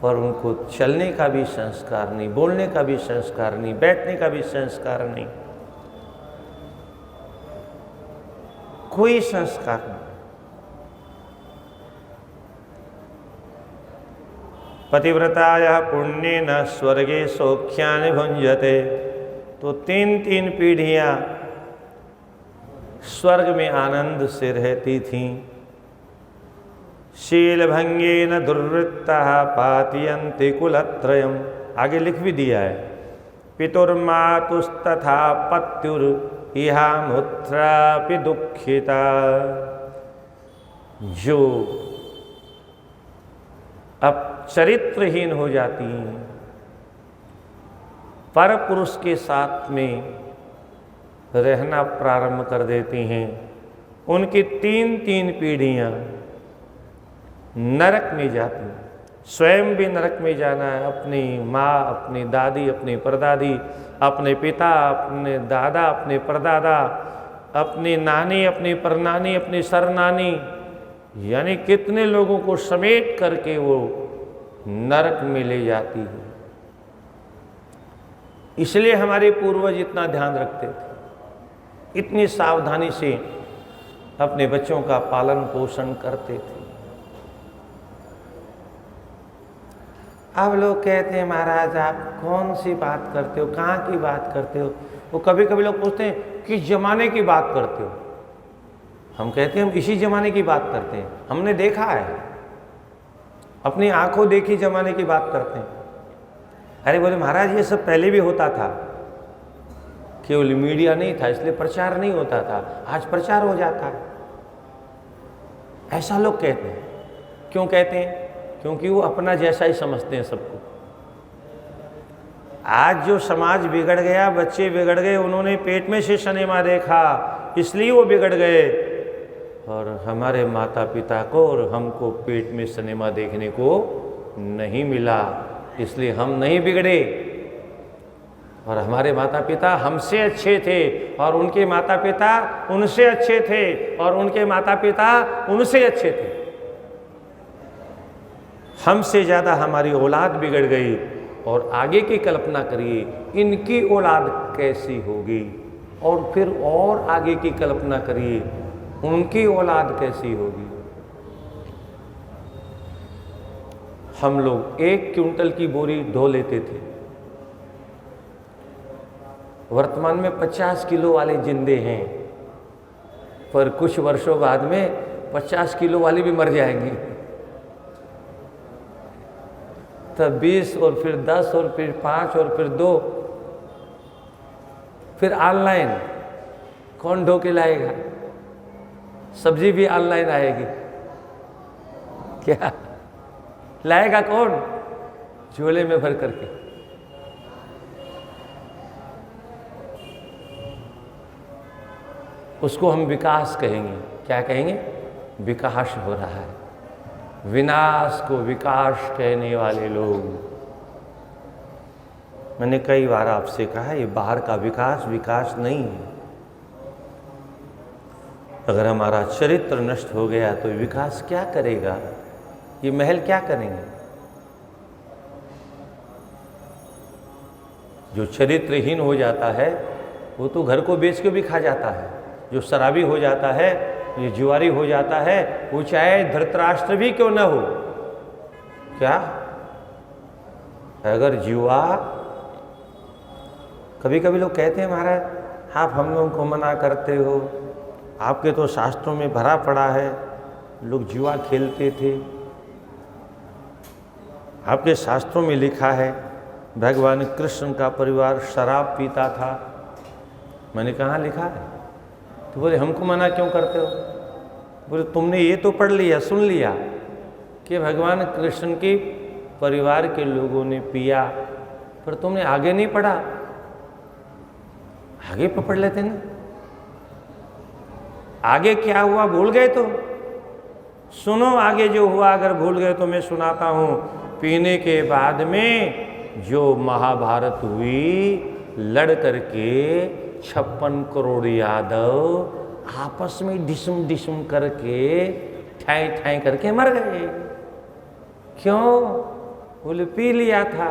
पर उनको चलने का भी संस्कार नहीं, बोलने का भी संस्कार नहीं, बैठने का भी संस्कार नहीं, कोई संस्कार नहीं। पतिव्रताया पुण्येन स्वर्गे सौख्यानि भुंजते। तो 3-3 पीढ़ियां स्वर्ग में आनंद से रहती थीं। शीलभंगेन दुर्वृत्तः पातयन्ति कुलत्रयम्। आगे लिख भी दिया है, पितुर्मातुस्तथा पत्युर इहामुत्रापि दुःखिता। जो अब चरित्रहीन हो जाती हैं, पर पुरुष के साथ में रहना प्रारंभ कर देती हैं, उनकी 3-3 पीढ़ियां नरक में जाती हैं। स्वयं भी नरक में जाना है, अपनी माँ, अपनी दादी, अपनी परदादी, अपने पिता, अपने दादा, अपने परदादा, अपनी नानी, अपनी परनानी, अपनी सरनानी, यानी कितने लोगों को समेट करके वो नरक में ले जाती है। इसलिए हमारे पूर्वज इतना ध्यान रखते थे, इतनी सावधानी से अपने बच्चों का पालन पोषण करते थे। अब लोग कहते हैं महाराज आप कौन सी बात करते हो, कहाँ की बात करते हो। वो कभी कभी लोग पूछते हैं किस जमाने की बात करते हो। हम कहते हैं हम इसी जमाने की बात करते हैं, हमने देखा है, अपनी आंखों देखी जमाने की बात करते हैं। अरे बोले महाराज ये सब पहले भी होता था, केवल मीडिया नहीं था इसलिए प्रचार नहीं होता था, आज प्रचार हो जाता है। ऐसा लोग कहते हैं। क्यों कहते हैं? क्योंकि वो अपना जैसा ही समझते हैं सबको। आज जो समाज बिगड़ गया, बच्चे बिगड़ गए, उन्होंने पेट में से सिनेमा देखा इसलिए वो बिगड़ गए, और हमारे माता पिता को और हमको पेट में सिनेमा देखने को नहीं मिला, इसलिए हम नहीं बिगड़े। और हमारे माता पिता हमसे अच्छे थे, और उनके माता पिता उनसे अच्छे थे, और उनके माता पिता उनसे अच्छे थे। हमसे ज़्यादा हमारी औलाद बिगड़ गई, और आगे की कल्पना करिए इनकी औलाद कैसी होगी, और फिर और आगे की कल्पना करिए उनकी औलाद कैसी होगी। हम लोग 1 क्विंटल की बोरी ढो लेते थे, वर्तमान में 50 किलो वाले जिंदे हैं, पर कुछ वर्षों बाद में 50 किलो वाली भी मर जाएंगी। तब 20 और फिर 10 और फिर 5 और फिर 2, फिर ऑनलाइन कौन ढो के लाएगा? सब्जी भी ऑनलाइन आएगी, क्या लाएगा कौन? झोले में भर करके। उसको हम विकास कहेंगे। क्या कहेंगे? विकास हो रहा है। विनाश को विकास कहने वाले लोग। मैंने कई बार आपसे कहा ये बाहर का विकास विकास नहीं है। अगर हमारा चरित्र नष्ट हो गया तो विकास क्या करेगा? ये महल क्या करेंगे? जो चरित्रहीन हो जाता है वो तो घर को बेच के भी खा जाता है। जो शराबी हो जाता है, ये जुआरी हो जाता है, वो चाहे धृतराष्ट्र भी क्यों न हो। क्या अगर जुआ, कभी कभी लोग कहते हैं महाराज आप हम लोगों को मना करते हो, आपके तो शास्त्रों में भरा पड़ा है लोग जुआ खेलते थे। आपके शास्त्रों में लिखा है भगवान कृष्ण का परिवार शराब पीता था। मैंने कहाँ लिखा है? तो बोले हमको मना क्यों करते हो? बोले तुमने ये तो पढ़ लिया, सुन लिया कि भगवान कृष्ण के परिवार के लोगों ने पिया, पर तुमने आगे नहीं पढ़ा। आगे पढ़ लेते ना, आगे क्या हुआ भूल गए तो सुनो। आगे जो हुआ अगर भूल गए तो मैं सुनाता हूं। पीने के बाद में जो महाभारत हुई, लड़ करके 56 करोड़ यादव आपस में डिसम डिसम करके ठाई ठाई करके मर गए। क्यों? बोले पी लिया था।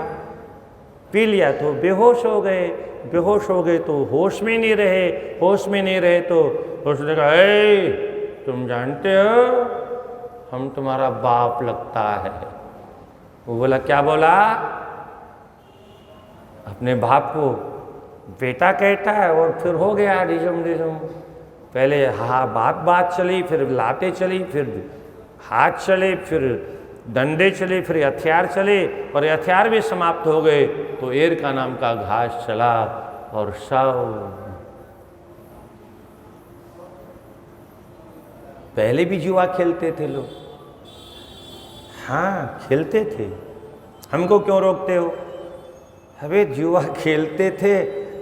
पी लिया तो बेहोश हो गए, बेहोश हो गए तो होश में नहीं रहे, होश में नहीं रहे तो उसने कहा ए तुम जानते हो हम तुम्हारा बाप लगता है। वो बोला क्या बोला? अपने बाप को बेटा कहता है और फिर हो गया डिजम डिजम। पहले बात चली, फिर लाते चली, फिर हाथ चले, फिर डंडे चले, फिर हथियार चले और हथियार भी समाप्त हो गए तो एर का नाम का घास चला और सब। पहले भी जुआ खेलते थे लोग। हाँ खेलते थे, हमको क्यों रोकते हो? अबे जुआ खेलते थे,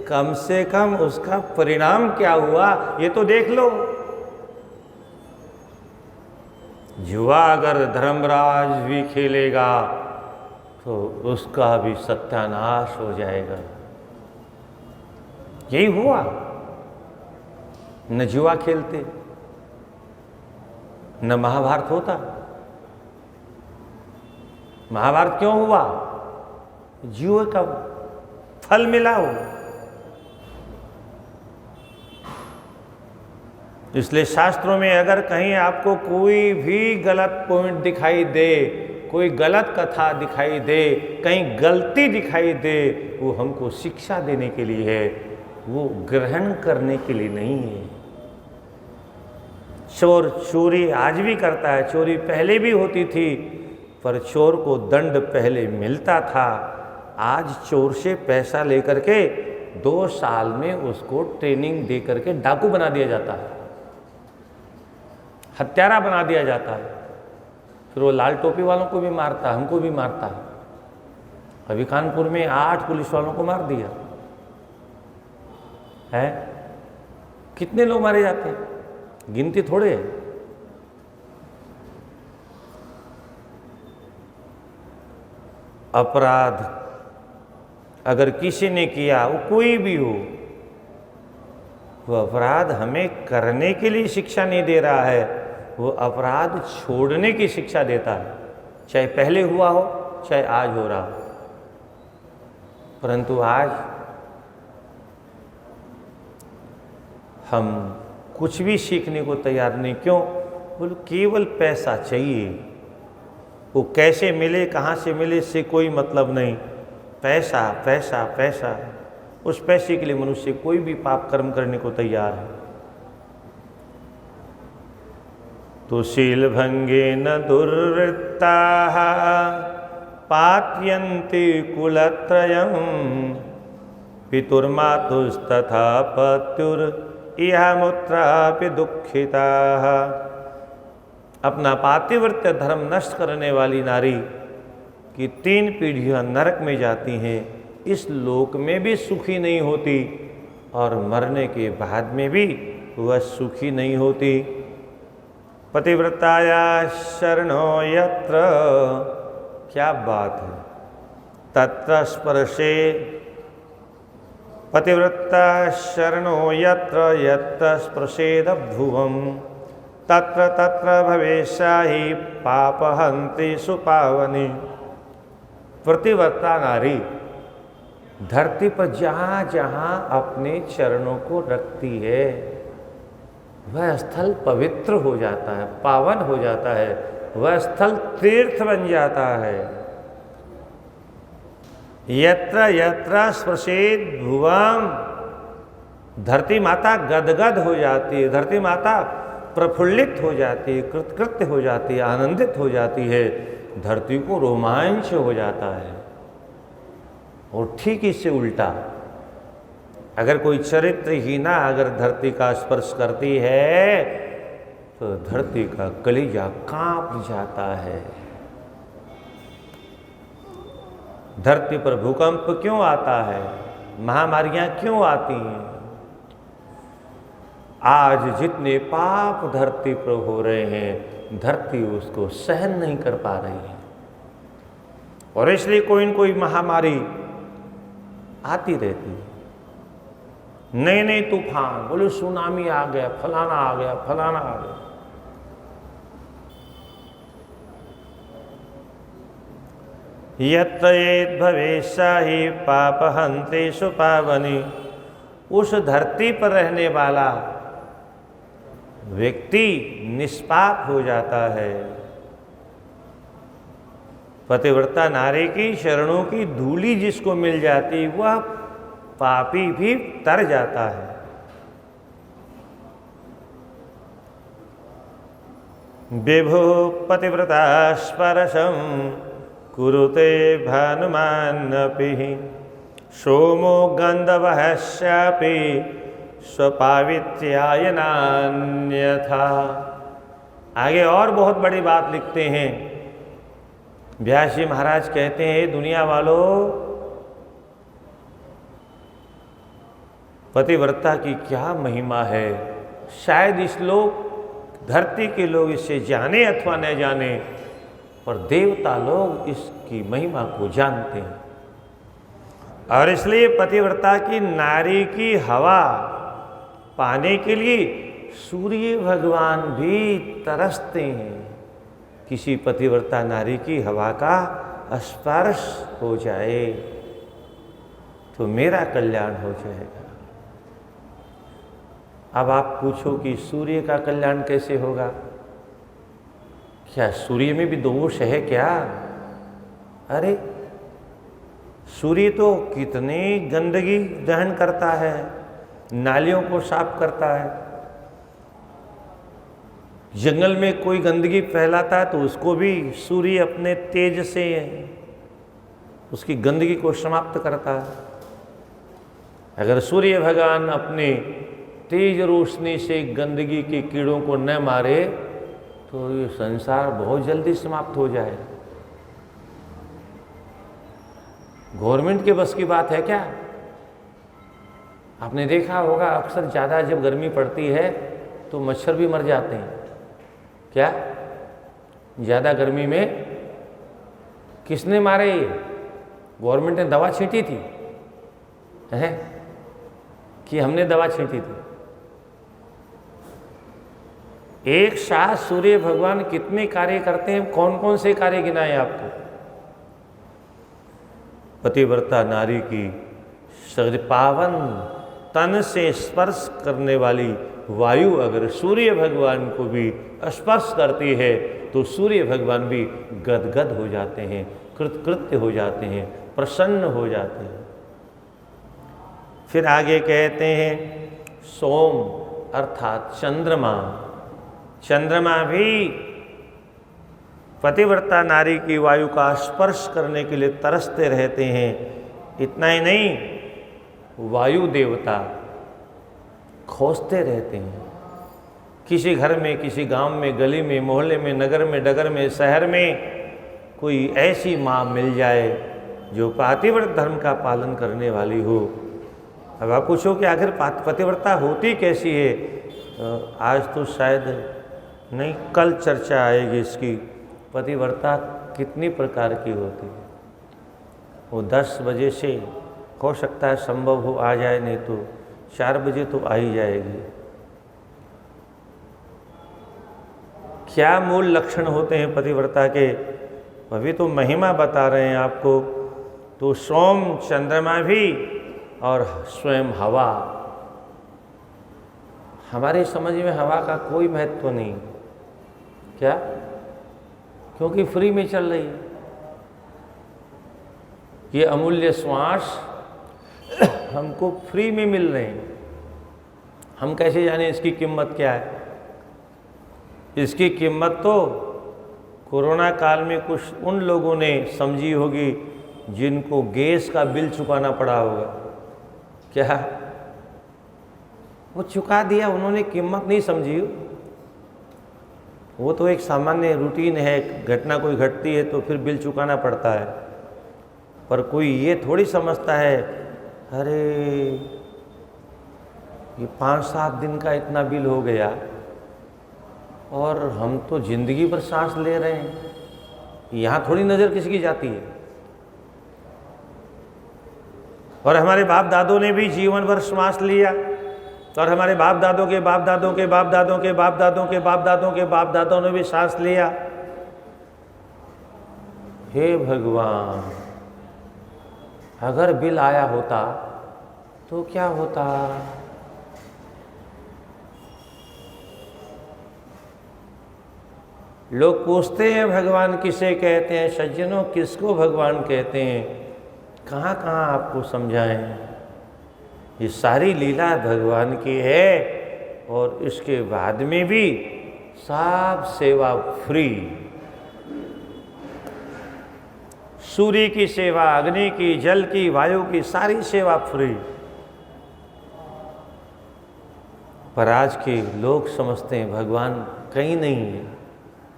कम से कम उसका परिणाम क्या हुआ ये तो देख लो। जुआ अगर धर्मराज भी खेलेगा तो उसका भी सत्यानाश हो जाएगा। यही हुआ। न जुआ खेलते न महाभारत होता। महाभारत क्यों हुआ? जुए का फल मिला हो। इसलिए शास्त्रों में अगर कहीं आपको कोई भी गलत पॉइंट दिखाई दे, कोई गलत कथा दिखाई दे, कहीं गलती दिखाई दे, वो हमको शिक्षा देने के लिए है, वो ग्रहण करने के लिए नहीं है। चोर चोरी आज भी करता है, चोरी पहले भी होती थी, पर चोर को दंड पहले मिलता था। आज चोर से पैसा लेकर के 2 साल में उसको ट्रेनिंग दे करके डाकू बना दिया जाता है, हत्यारा बना दिया जाता है। फिर वो लाल टोपी वालों को भी मारता है, हमको भी मारता है। अभी कानपुर में 8 पुलिस वालों को मार दिया है। कितने लोग मारे जाते हैं, गिनती थोड़े है। अपराध अगर किसी ने किया, वो कोई भी हो, वो अपराध हमें करने के लिए शिक्षा नहीं दे रहा है, वो अपराध छोड़ने की शिक्षा देता है। चाहे पहले हुआ हो, चाहे आज हो रहा हो। परंतु आज हम कुछ भी सीखने को तैयार नहीं। क्यों? बोलो केवल पैसा चाहिए। वो कैसे मिले, कहाँ से मिले, इससे कोई मतलब नहीं। पैसा पैसा पैसा। उस पैसे के लिए मनुष्य कोई भी पाप कर्म करने को तैयार है। तो शील भंगे न दुर्वृत्ता पात्यन्ति कुलत्रयम् पितुर्मातुस्तथा पत्युर इह मुत्रापि दुखिता। अपना पातिव्रत्य धर्म नष्ट करने वाली नारी की 3 पीढ़ियां नरक में जाती हैं, इस लोक में भी सुखी नहीं होती और मरने के बाद में भी वह सुखी नहीं होती। पतिव्रताया शरणो यत्र, क्या बात है, तत्र स्पर्शे। पतिव्रता शरणो यत्र यत्र स्पर्शेद भुवम तत्र तत्र भवेशाही पापहन्ति सुपावनी। प्रतिव्रता नारी धरती पर जहाँ जहाँ अपने चरणों को रखती है वह स्थल पवित्र हो जाता है, पावन हो जाता है, वह स्थल तीर्थ बन जाता है। यत्र यत्र स्पर्शेत भुवम, धरती माता गदगद हो जाती है, धरती माता प्रफुल्लित हो जाती है, कृतकृत्य हो जाती है, आनंदित हो जाती है, धरती को रोमांच हो जाता है। और ठीक इससे उल्टा, अगर कोई चरित्रहीना अगर धरती का स्पर्श करती है तो धरती का कलेजा कांप जाता है। धरती पर भूकंप क्यों आता है, महामारियां क्यों आती हैं? आज जितने पाप धरती पर हो रहे हैं, धरती उसको सहन नहीं कर पा रही है, और इसलिए कोई न कोई महामारी आती रहती है। नए नए तूफान, बोले सुनामी आ गया, फलाना आ गया, फलाना आ गया। यत्र येद भवेशा ही पापहन्त्रेषु पावनी, उस धरती पर रहने वाला व्यक्ति निष्पाप हो जाता है। पतिव्रता नारी की चरणों की धूली जिसको मिल जाती वह पापी भी तर जाता है। विभु पतिव्रता स्पर्शम कुरुते भानुमानपि सोमो गंधवहस्यापि स्वपावित्याय नान्यथा। आगे और बहुत बड़ी बात लिखते हैं। व्यास जी महाराज कहते हैं, दुनिया वालों, पतिव्रता की क्या महिमा है। शायद इस लोग, धरती के लोग इसे जाने अथवा न जाने, पर देवता लोग इसकी महिमा को जानते हैं। और इसलिए पतिव्रता की नारी की हवा पाने के लिए सूर्य भगवान भी तरसते हैं। किसी पतिव्रता नारी की हवा का स्पर्श हो जाए तो मेरा कल्याण हो जाएगा। अब आप पूछो कि सूर्य का कल्याण कैसे होगा? क्या सूर्य में भी दोष है क्या? अरे सूर्य तो कितनी गंदगी दहन करता है, नालियों को साफ करता है। जंगल में कोई गंदगी फैलाता है तो उसको भी सूर्य अपने तेज से उसकी गंदगी को समाप्त करता है। अगर सूर्य भगवान अपने तेज रोशनी से गंदगी के कीड़ों को न मारे तो ये संसार बहुत जल्दी समाप्त हो जाए। गवर्नमेंट के बस की बात है क्या? आपने देखा होगा अक्सर ज़्यादा जब गर्मी पड़ती है तो मच्छर भी मर जाते हैं। क्या ज़्यादा गर्मी में किसने मारे? ये गवर्नमेंट ने दवा छींटी थी है कि हमने दवा छींटी थी? एक साथ सूर्य भगवान कितने कार्य करते हैं, कौन कौन से कार्य गिनाए आपको? पतिव्रता नारी की पावन तन से स्पर्श करने वाली वायु अगर सूर्य भगवान को भी स्पर्श करती है तो सूर्य भगवान भी गदगद हो जाते हैं, कृतकृत्य हो जाते हैं, प्रसन्न हो जाते हैं। फिर आगे कहते हैं सोम अर्थात चंद्रमा। चंद्रमा भी पतिव्रता नारी की वायु का स्पर्श करने के लिए तरसते रहते हैं। इतना ही नहीं, वायु देवता खोजते रहते हैं। किसी घर में, किसी गांव में, गली में, मोहल्ले में, नगर में, डगर में, शहर में कोई ऐसी माँ मिल जाए जो पतिव्रत धर्म का पालन करने वाली हो। अब आप पूछो कि आखिर पतिव्रता होती कैसी है? आज तो शायद नहीं, कल चर्चा आएगी इसकी। पतिव्रता कितनी प्रकार की होती है? वो 10 बजे से हो सकता है संभव हो आ जाए, नहीं तो 4 बजे तो आ ही जाएगी। क्या मूल लक्षण होते हैं पतिव्रता के? अभी तो महिमा बता रहे हैं आपको। तो सोम चंद्रमा भी और स्वयं हवा। हमारी समझ में हवा का कोई महत्व नहीं। क्या? क्योंकि फ्री में चल रही है। ये अमूल्य श्वास हमको फ्री में मिल रहे हैं। हम कैसे जाने इसकी कीमत क्या है? इसकी कीमत तो कोरोना काल में कुछ उन लोगों ने समझी होगी जिनको गैस का बिल चुकाना पड़ा होगा। क्या? वो चुका दिया, उन्होंने कीमत नहीं समझी। वो तो एक सामान्य रूटीन है, घटना कोई घटती है तो फिर बिल चुकाना पड़ता है। पर कोई ये थोड़ी समझता है अरे ये 5-7 दिन का इतना बिल हो गया और हम तो जिंदगी भर सांस ले रहे हैं। यहाँ थोड़ी नज़र किसी की जाती है। और हमारे बाप दादों ने भी जीवन भर श्वास लिया, और हमारे बाप दादों के बाप दादों के बाप दादों के बाप दादों के बाप दादों के बाप दादों ने भी सांस लिया। हे भगवान, अगर बिल आया होता तो क्या होता? लोग पूछते हैं भगवान किसे कहते हैं? सज्जनों, किसको भगवान कहते हैं? कहाँ कहाँ आपको समझाएं? ये सारी लीला भगवान की है, और इसके बाद में भी सब सेवा फ्री। सूर्य की सेवा, अग्नि की, जल की, वायु की, सारी सेवा फ्री। पर आज के लोग समझते हैं भगवान कहीं नहीं है।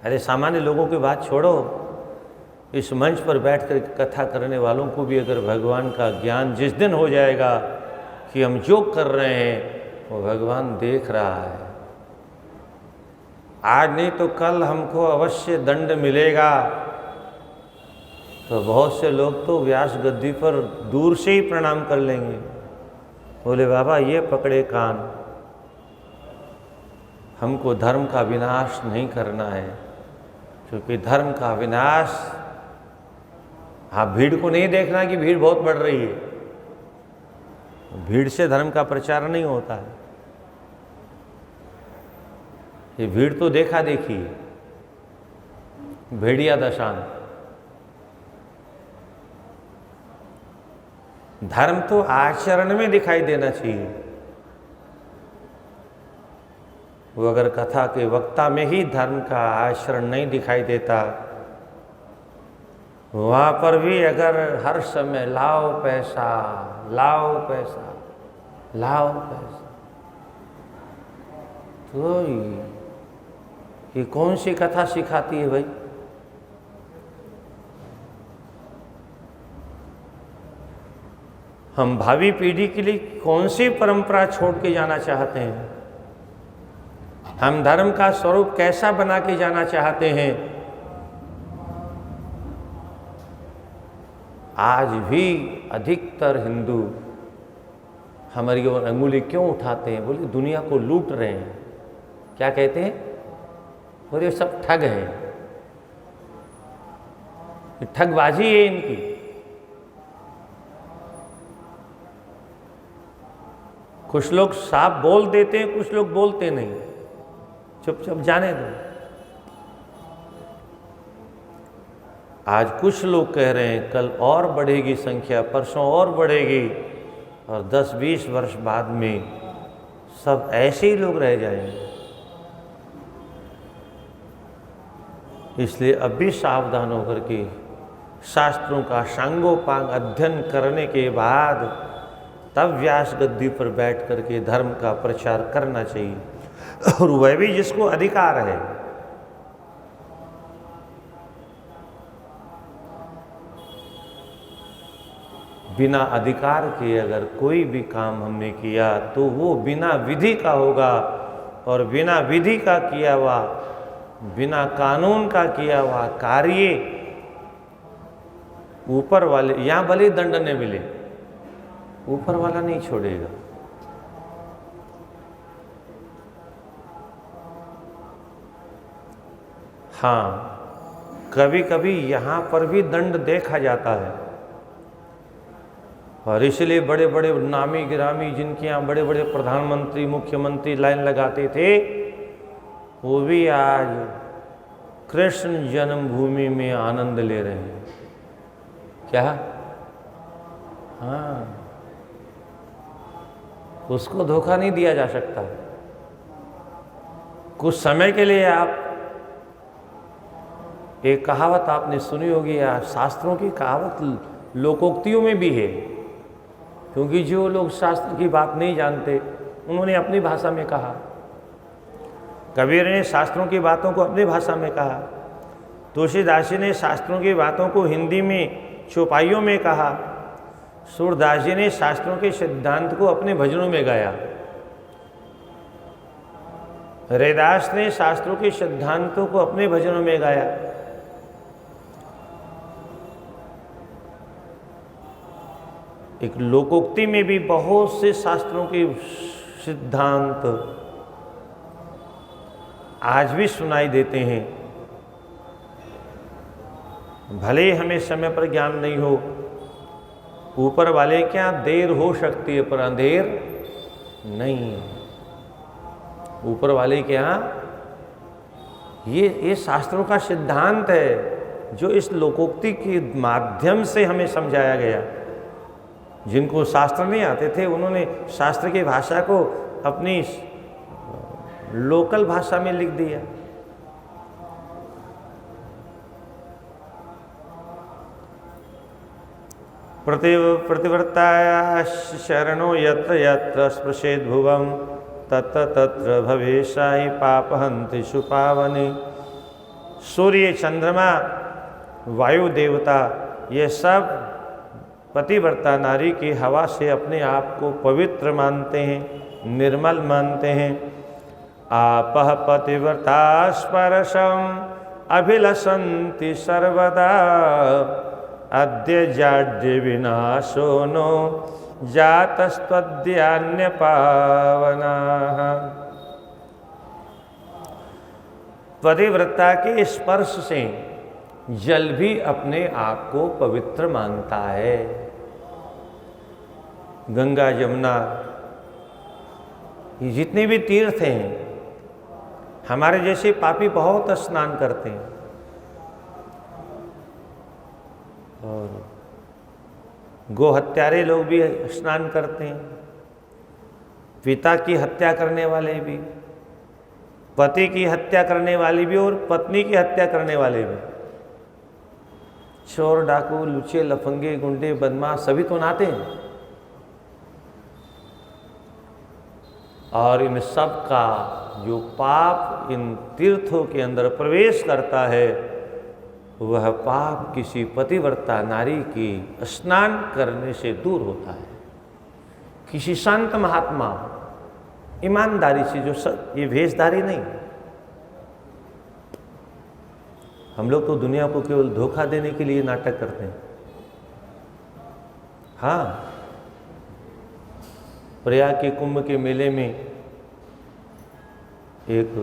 अरे सामान्य लोगों की बात छोड़ो, इस मंच पर बैठकर कथा करने वालों को भी अगर भगवान का ज्ञान जिस दिन हो जाएगा कि हम जो कर रहे हैं वो भगवान देख रहा है, आज नहीं तो कल हमको अवश्य दंड मिलेगा, तो बहुत से लोग तो व्यास गद्दी पर दूर से ही प्रणाम कर लेंगे। बोले बाबा ये पकड़े कान, हमको धर्म का विनाश नहीं करना है, क्योंकि धर्म का विनाश, हाँ, भीड़ को नहीं देखना कि भीड़ बहुत बढ़ रही है। भीड़ से धर्म का प्रचार नहीं होता है। ये भीड़ तो देखा देखी है, भेड़िया दशांत। धर्म तो आचरण में दिखाई देना चाहिए। वो अगर कथा के वक्ता में ही धर्म का आचरण नहीं दिखाई देता, वहाँ पर भी अगर हर समय लाओ पैसा, लाओ पैसा, लाओ पैसा, तो ये कौन सी कथा सिखाती है भाई? हम भावी पीढ़ी के लिए कौन सी परंपरा छोड़ के जाना चाहते हैं? हम धर्म का स्वरूप कैसा बना के जाना चाहते हैं? आज भी अधिकतर हिंदू हमारी ओर अंगुली क्यों उठाते हैं? बोले दुनिया को लूट रहे हैं। क्या कहते हैं? बोले सब ठग हैं, ठगबाजी है इनकी। कुछ लोग साफ बोल देते हैं, कुछ लोग बोलते नहीं, चुपचाप जाने दो। आज कुछ लोग कह रहे हैं कल और बढ़ेगी संख्या, परसों और बढ़ेगी, और 10-20 वर्ष बाद में सब ऐसे ही लोग रह जाएंगे। इसलिए अब भी सावधान होकर के शास्त्रों का सांगोपांग अध्ययन करने के बाद तब व्यास गद्दी पर बैठ करके धर्म का प्रचार करना चाहिए, और वह भी जिसको अधिकार है। बिना अधिकार के अगर कोई भी काम हमने किया तो वो बिना विधि का होगा, और बिना विधि का किया हुआ, बिना कानून का किया हुआ कार्य ऊपर वाले, यहां भले दंड न मिले, ऊपर वाला नहीं छोड़ेगा। हाँ, कभी कभी यहां पर भी दंड देखा जाता है। और इसलिए बड़े बड़े नामी गिरामी जिनके यहाँ बड़े बड़े प्रधानमंत्री मुख्यमंत्री लाइन लगाते थे, वो भी आज कृष्ण जन्मभूमि में आनंद ले रहे हैं। क्या? हाँ, उसको धोखा नहीं दिया जा सकता। कुछ समय के लिए आप, एक कहावत आपने सुनी होगी, या शास्त्रों की कहावत लोकोक्तियों में भी है, क्योंकि जो लोग शास्त्र की बात नहीं जानते उन्होंने अपनी भाषा में कहा। कबीर ने शास्त्रों की बातों को अपनी भाषा में कहा, तुलसीदास जी ने शास्त्रों की बातों को हिंदी में चौपाइयों में कहा, सूरदास जी ने शास्त्रों के सिद्धांत को अपने भजनों में गाया, रैदास ने शास्त्रों के सिद्धांतों को अपने भजनों में गाया। एक लोकोक्ति में भी बहुत से शास्त्रों के सिद्धांत आज भी सुनाई देते हैं। भले ही हमें समय पर ज्ञान नहीं हो, ऊपर वाले क्या देर हो सकती है पर अंधेर नहीं। ऊपर वाले के यहाँ ये शास्त्रों का सिद्धांत है जो इस लोकोक्ति के माध्यम से हमें समझाया गया। जिनको शास्त्र नहीं आते थे उन्होंने शास्त्र की भाषा को अपनी लोकल भाषा में लिख दिया। प्रतिवर्ताया शरणो यत्र यत्र स्पृशेद भुवम तत्र तत्र भवेशाहि पापहन्ति सुपावने। सूर्य, चंद्रमा, वायु देवता, ये सब पतिव्रता नारी की हवा से अपने आप को पवित्र मानते हैं, निर्मल मानते हैं। आपः पतिव्रता स्पर्शम अभिलषन्ति सर्वदा अद्य जाड्य विनाशो नो जातस्त्वद्यान्य पावनाः। पतिव्रता के स्पर्श से जल भी अपने आप को पवित्र मानता है। गंगा, यमुना, ये जितने भी तीर्थ हैं, हमारे जैसे पापी बहुत स्नान करते हैं। और गो हत्यारे लोग भी स्नान करते हैं, पिता की हत्या करने वाले भी, पति की हत्या करने वाले भी और पत्नी की हत्या करने वाले भी। चोर, डाकू, लुच्चे, लफंगे, गुंडे, बदमाश सभी तो नहाते हैं। और इन सब का जो पाप इन तीर्थों के अंदर प्रवेश करता है, वह पाप किसी पतिव्रता नारी की स्नान करने से दूर होता है। किसी संत महात्मा ईमानदारी से, जो ये भेषधारी नहीं। हम लोग तो दुनिया को केवल धोखा देने के लिए नाटक करते हैं। हाँ, प्रयाग के कुंभ के मेले में एक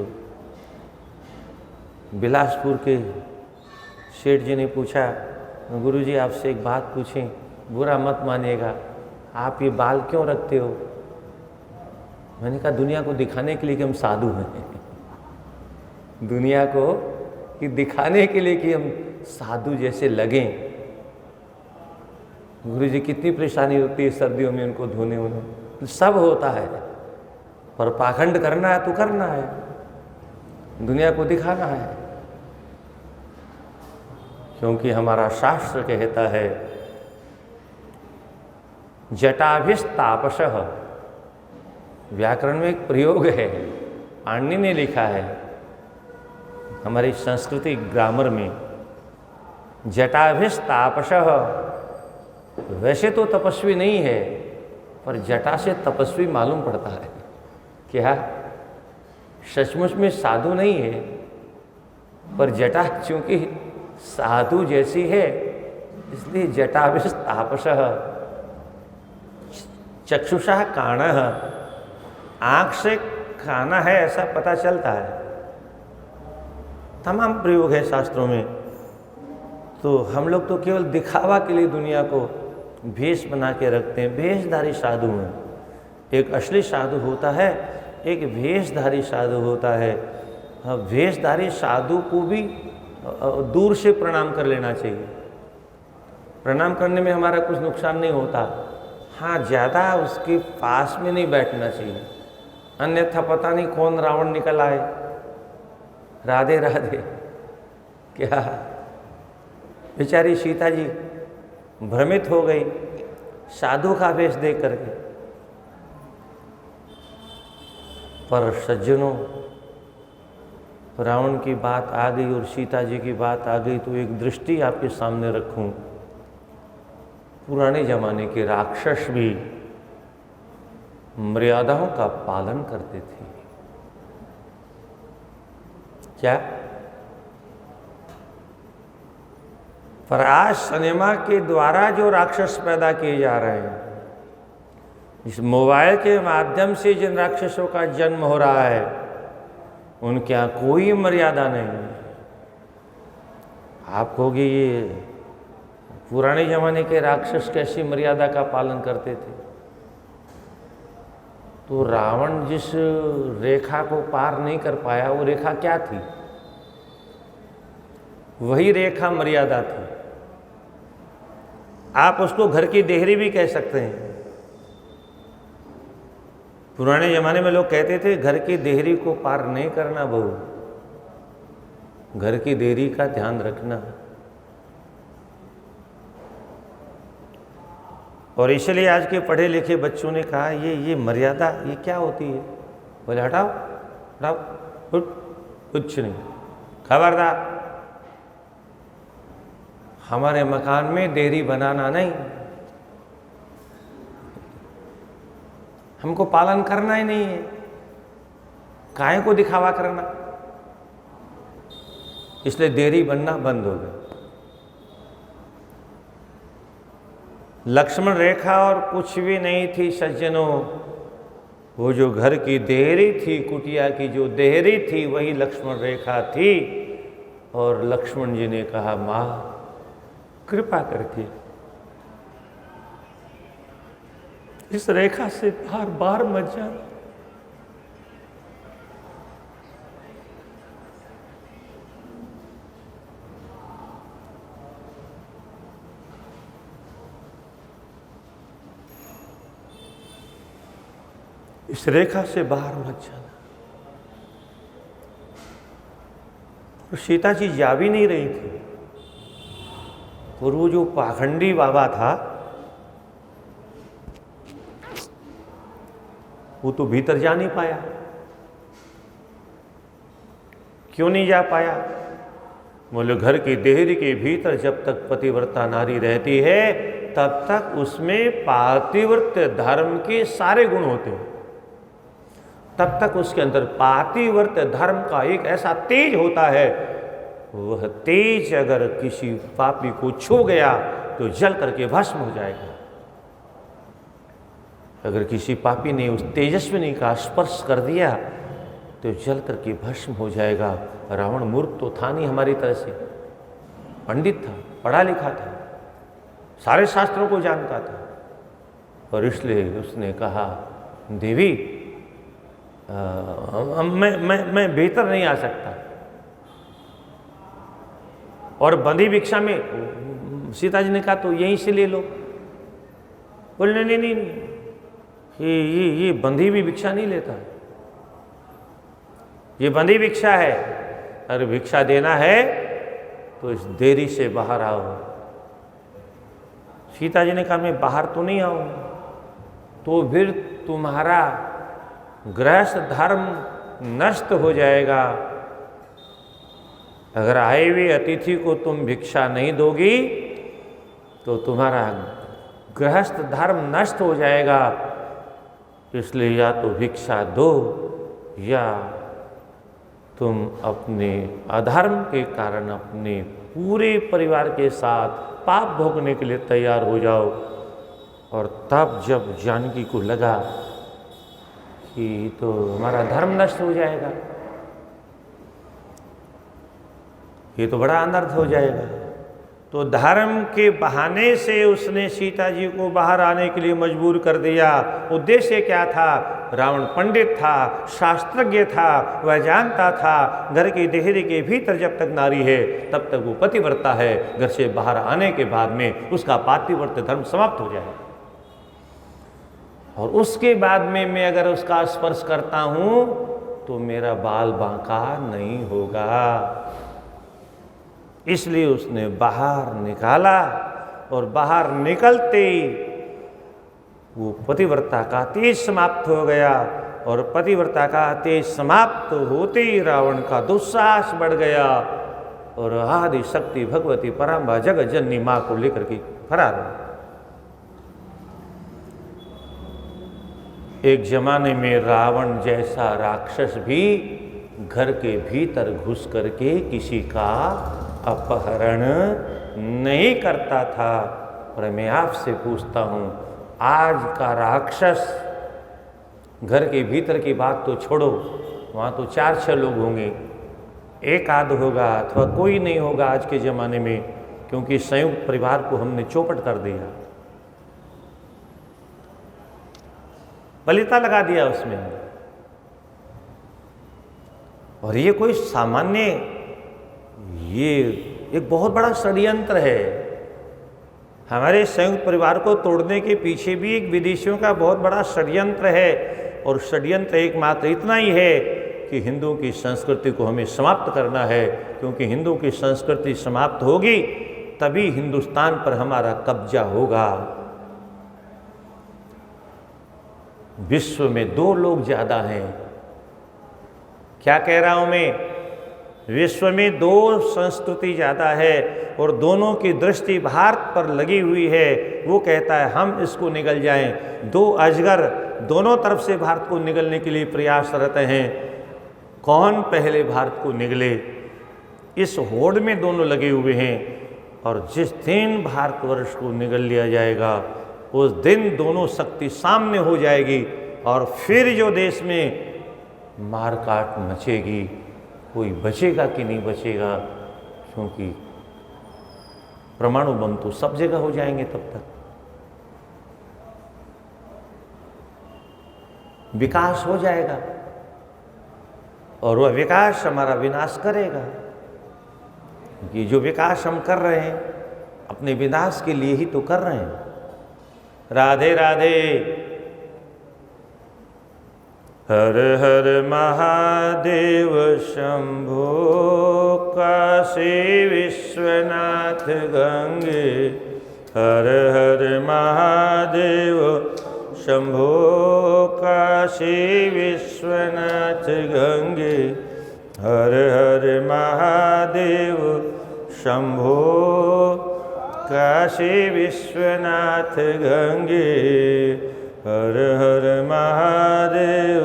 बिलासपुर के सेठ जी ने पूछा, गुरुजी आपसे एक बात पूछें, बुरा मत मानिएगा, आप ये बाल क्यों रखते हो? मैंने कहा दुनिया को दिखाने के लिए कि हम साधु हैं। दुनिया को कि दिखाने के लिए कि हम साधु जैसे लगें। गुरुजी कितनी परेशानी होती है सर्दियों में उनको धोने उन्हें, सब होता है, पर पाखंड करना है तो करना है, दुनिया को दिखाना है। क्योंकि हमारा शास्त्र कहता है जटाभिस्तापसः। व्याकरण में एक प्रयोग है, पाणिनि ने लिखा है हमारी संस्कृति ग्रामर में, जटाभिस्तापसः। वैसे तो तपस्वी नहीं है, पर जटा से तपस्वी मालूम पड़ता है। क्या सचमुच में साधु नहीं है, पर जटा चूंकि साधु जैसी है इसलिए जटाभिस्तापसः। चक्षुषा काणः, आँख से खाना है ऐसा पता चलता है। तमाम प्रयोग है शास्त्रों में। तो हम लोग तो केवल दिखावा के लिए दुनिया को भेष बना के रखते हैं, भेषधारी साधु हैं। एक असली साधु होता है, एक भेषधारी साधु होता है। भेषधारी साधु को भी दूर से प्रणाम कर लेना चाहिए। प्रणाम करने में हमारा कुछ नुकसान नहीं होता। हाँ, ज़्यादा उसके पास में नहीं बैठना चाहिए, अन्यथा पता नहीं कौन रावण निकल आए। राधे राधे। क्या बेचारी सीता जी भ्रमित हो गई साधु का वेश देख करके। पर सज्जनों, रावण की बात आ गई और सीता जी की बात आ गई तो एक दृष्टि आपके सामने रखूं। पुराने जमाने के राक्षस भी मर्यादाओं का पालन करते थे। क्या? पर आज सिनेमा के द्वारा जो राक्षस पैदा किए जा रहे हैं, इस मोबाइल के माध्यम से जिन राक्षसों का जन्म हो रहा है, उनके यहाँ कोई मर्यादा नहीं। आप कहोगे ये पुराने जमाने के राक्षस कैसी मर्यादा का पालन करते थे? तो रावण जिस रेखा को पार नहीं कर पाया, वो रेखा क्या थी? वही रेखा मर्यादा थी। आप उसको घर की देहरी भी कह सकते हैं। पुराने जमाने में लोग कहते थे घर की देहरी को पार नहीं करना बहू, घर की देहरी का ध्यान रखना। और इसलिए आज के पढ़े लिखे बच्चों ने कहा ये मर्यादा ये क्या होती है? बोले हटाओ हटाओ, कुछ नहीं, खबरदार, हमारे मकान में देहरी बनाना नहीं, हमको पालन करना ही नहीं है, काहे को दिखावा करना। इसलिए देहरी बनना बंद हो गया। लक्ष्मण रेखा और कुछ भी नहीं थी सज्जनों, वो जो घर की देहरी थी, कुटिया की जो देहरी थी, वही लक्ष्मण रेखा थी। और लक्ष्मण जी ने कहा, माँ कृपा करके इस रेखा से बार बार मत जाना। इस रेखा से बाहर मत जाना। और सीता जी जा भी नहीं रही थी। और वो जो पाखंडी बाबा था, वो तो भीतर जा नहीं पाया। क्यों नहीं जा पाया? बोले घर की देहरी के भीतर जब तक पतिव्रता नारी रहती है, तब तक उसमें पातिव्रत्य धर्म के सारे गुण होते हैं। तब तक उसके अंदर पातिव्रत्य धर्म का एक ऐसा तेज होता है, वह तेज अगर किसी पापी को छू गया तो जल करके भस्म हो जाएगा। अगर किसी पापी ने उस तेजस्विनी का स्पर्श कर दिया तो जल करके भस्म हो जाएगा। रावण मूर्ख तो था नहीं हमारी तरह से, पंडित था, पढ़ा लिखा था, सारे शास्त्रों को जानता था। और इसलिए उसने कहा, देवी मैं भीतर नहीं आ सकता। और बंदी भिक्षा में सीता जी ने कहा तो यहीं से ले लो। बोले नहीं नहीं नहीं, ये बंदी भी भिक्षा नहीं लेता, ये बंदी भिक्षा है। अरे भिक्षा देना है तो इस देरी से बाहर आओ। सीता जी ने कहा मैं बाहर तो नहीं आऊँ। तो फिर तुम्हारा गृहस्थ धर्म नष्ट हो जाएगा। अगर आए हुए अतिथि को तुम भिक्षा नहीं दोगी तो तुम्हारा गृहस्थ धर्म नष्ट हो जाएगा। इसलिए या तो भिक्षा दो या तुम अपने अधर्म के कारण अपने पूरे परिवार के साथ पाप भोगने के लिए तैयार हो जाओ। और तब जब जानकी को लगा कि तो हमारा धर्म नष्ट हो जाएगा, ये तो बड़ा अनर्थ हो जाएगा, तो धर्म के बहाने से उसने सीता जी को बाहर आने के लिए मजबूर कर दिया। उद्देश्य क्या था? रावण पंडित था, शास्त्रज्ञ था, वह जानता था घर की देहरी के भीतर जब तक नारी है तब तक वो पतिव्रता है, घर से बाहर आने के बाद में उसका पातिव्रत्य धर्म समाप्त हो जाए, और उसके बाद में मैं अगर उसका स्पर्श करता हूं तो मेरा बाल बांका नहीं होगा। इसलिए उसने बाहर निकाला, और बाहर निकलते ही वो पतिव्रता का तेज समाप्त हो गया, और पतिव्रता का तेज समाप्त होते ही रावण का दुस्साहस बढ़ गया, और आदि शक्ति भगवती पराम्बा जगत जननी मां को लेकर के फरार हो। एक जमाने में रावण जैसा राक्षस भी घर के भीतर घुस करके किसी का अपहरण नहीं करता था। पर मैं आपसे पूछता हूं, आज का राक्षस, घर के भीतर की बात तो छोड़ो, वहाँ तो 4-6 लोग होंगे, एक आध होगा अथवा कोई नहीं होगा आज के ज़माने में, क्योंकि संयुक्त परिवार को हमने चौपट कर दिया, बलिता लगा दिया उसमें। और ये कोई सामान्य, ये एक बहुत बड़ा षड्यंत्र है। हमारे संयुक्त परिवार को तोड़ने के पीछे भी एक विदेशियों का बहुत बड़ा षड्यंत्र है, और षड्यंत्र एकमात्र इतना ही है कि हिंदुओं की संस्कृति को हमें समाप्त करना है, क्योंकि हिंदुओं की संस्कृति समाप्त होगी तभी हिंदुस्तान पर हमारा कब्जा होगा। विश्व में 2 लोग ज़्यादा हैं। क्या कह रहा हूं मैं? विश्व में 2 संस्कृति ज़्यादा है, और दोनों की दृष्टि भारत पर लगी हुई है। वो कहता है हम इसको निगल जाएं। 2 अजगर दोनों तरफ से भारत को निगलने के लिए प्रयासरत हैं। कौन पहले भारत को निगले, इस होड़ में दोनों लगे हुए हैं। और जिस दिन भारतवर्ष को निगल लिया जाएगा उस दिन दोनों शक्ति सामने हो जाएगी, और फिर जो देश में मारकाट मचेगी, कोई बचेगा कि नहीं बचेगा, क्योंकि परमाणु बम तो सब जगह हो जाएंगे तब तक। विकास हो जाएगा, और वह विकास हमारा विनाश करेगा, क्योंकि जो विकास हम कर रहे हैं अपने विनाश के लिए ही तो कर रहे हैं। राधे राधे। हर हर महादेव शंभो काशी विश्वनाथ गंगे। हर हर महादेव शंभो काशी विश्वनाथ गंगे। हर हर महादेव शंभो काशी विश्वनाथ गंगे। हर हर महादेव।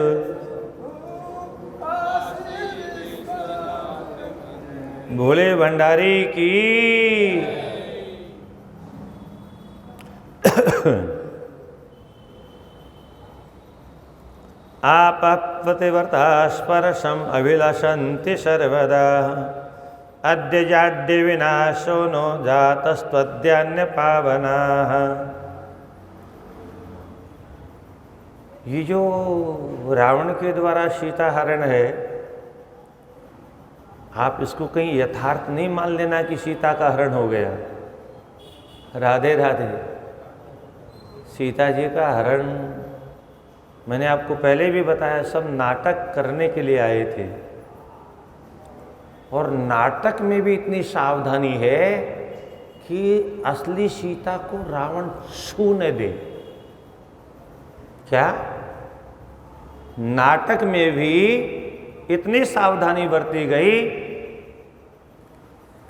भोले भंडारी की। आपपतिव्रता स्पर्शम अभिलषन्ति सर्वदा। अद्य जाड्य विनाशो नो जातस्त्वद्यान्य पावनाः। ये जो रावण के द्वारा सीता हरण है, आप इसको कहीं यथार्थ नहीं मान लेना कि सीता का हरण हो गया। राधे राधे। सीता जी का हरण मैंने आपको पहले भी बताया, सब नाटक करने के लिए आए थे, और नाटक में भी इतनी सावधानी है कि असली सीता को रावण छू न दे। क्या? नाटक में भी इतनी सावधानी बरती गई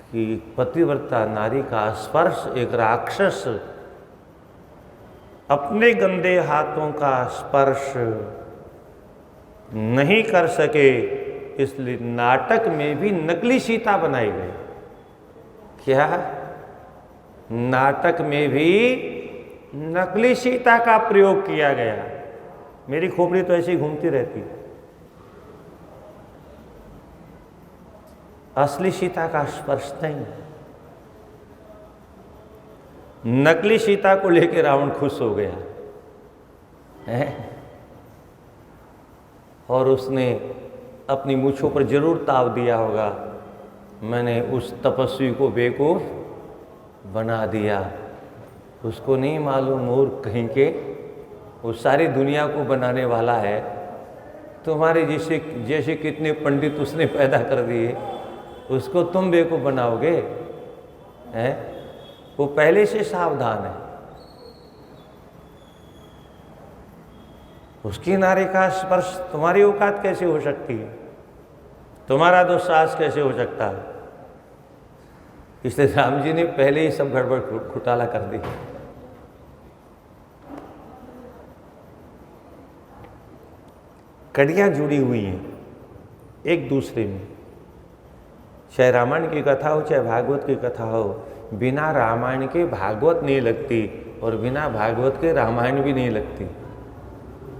कि पतिव्रता नारी का स्पर्श एक राक्षस अपने गंदे हाथों का स्पर्श नहीं कर सके, इसलिए नाटक में भी नकली सीता बनाई गई। क्या? नाटक में भी नकली सीता का प्रयोग किया गया। मेरी खोपड़ी तो ऐसी ही घूमती रहती, असली सीता का स्पर्श नहीं। नकली सीता को लेकर रावण खुश हो गया है और उसने अपनी मूंछों पर जरूर ताव दिया होगा, मैंने उस तपस्वी को बेवकूफ बना दिया। उसको नहीं मालूम मूर्ख कहीं के, वो सारी दुनिया को बनाने वाला है। तुम्हारे जैसे जैसे कितने पंडित उसने पैदा कर दिए, उसको तुम बेवकूफ बनाओगे हैं? वो पहले से सावधान है। उसकी नारी का स्पर्श तुम्हारी औकात कैसे हो सकती है? तुम्हारा दुस्साहस कैसे हो सकता है? इसलिए राम जी ने पहले ही सब गड़बड़ घोटाला कर दी। कड़ियाँ जुड़ी हुई हैं एक दूसरे में, चाहे रामायण की कथा हो चाहे भागवत की कथा हो, बिना रामायण के भागवत नहीं लगती और बिना भागवत के रामायण भी नहीं लगती।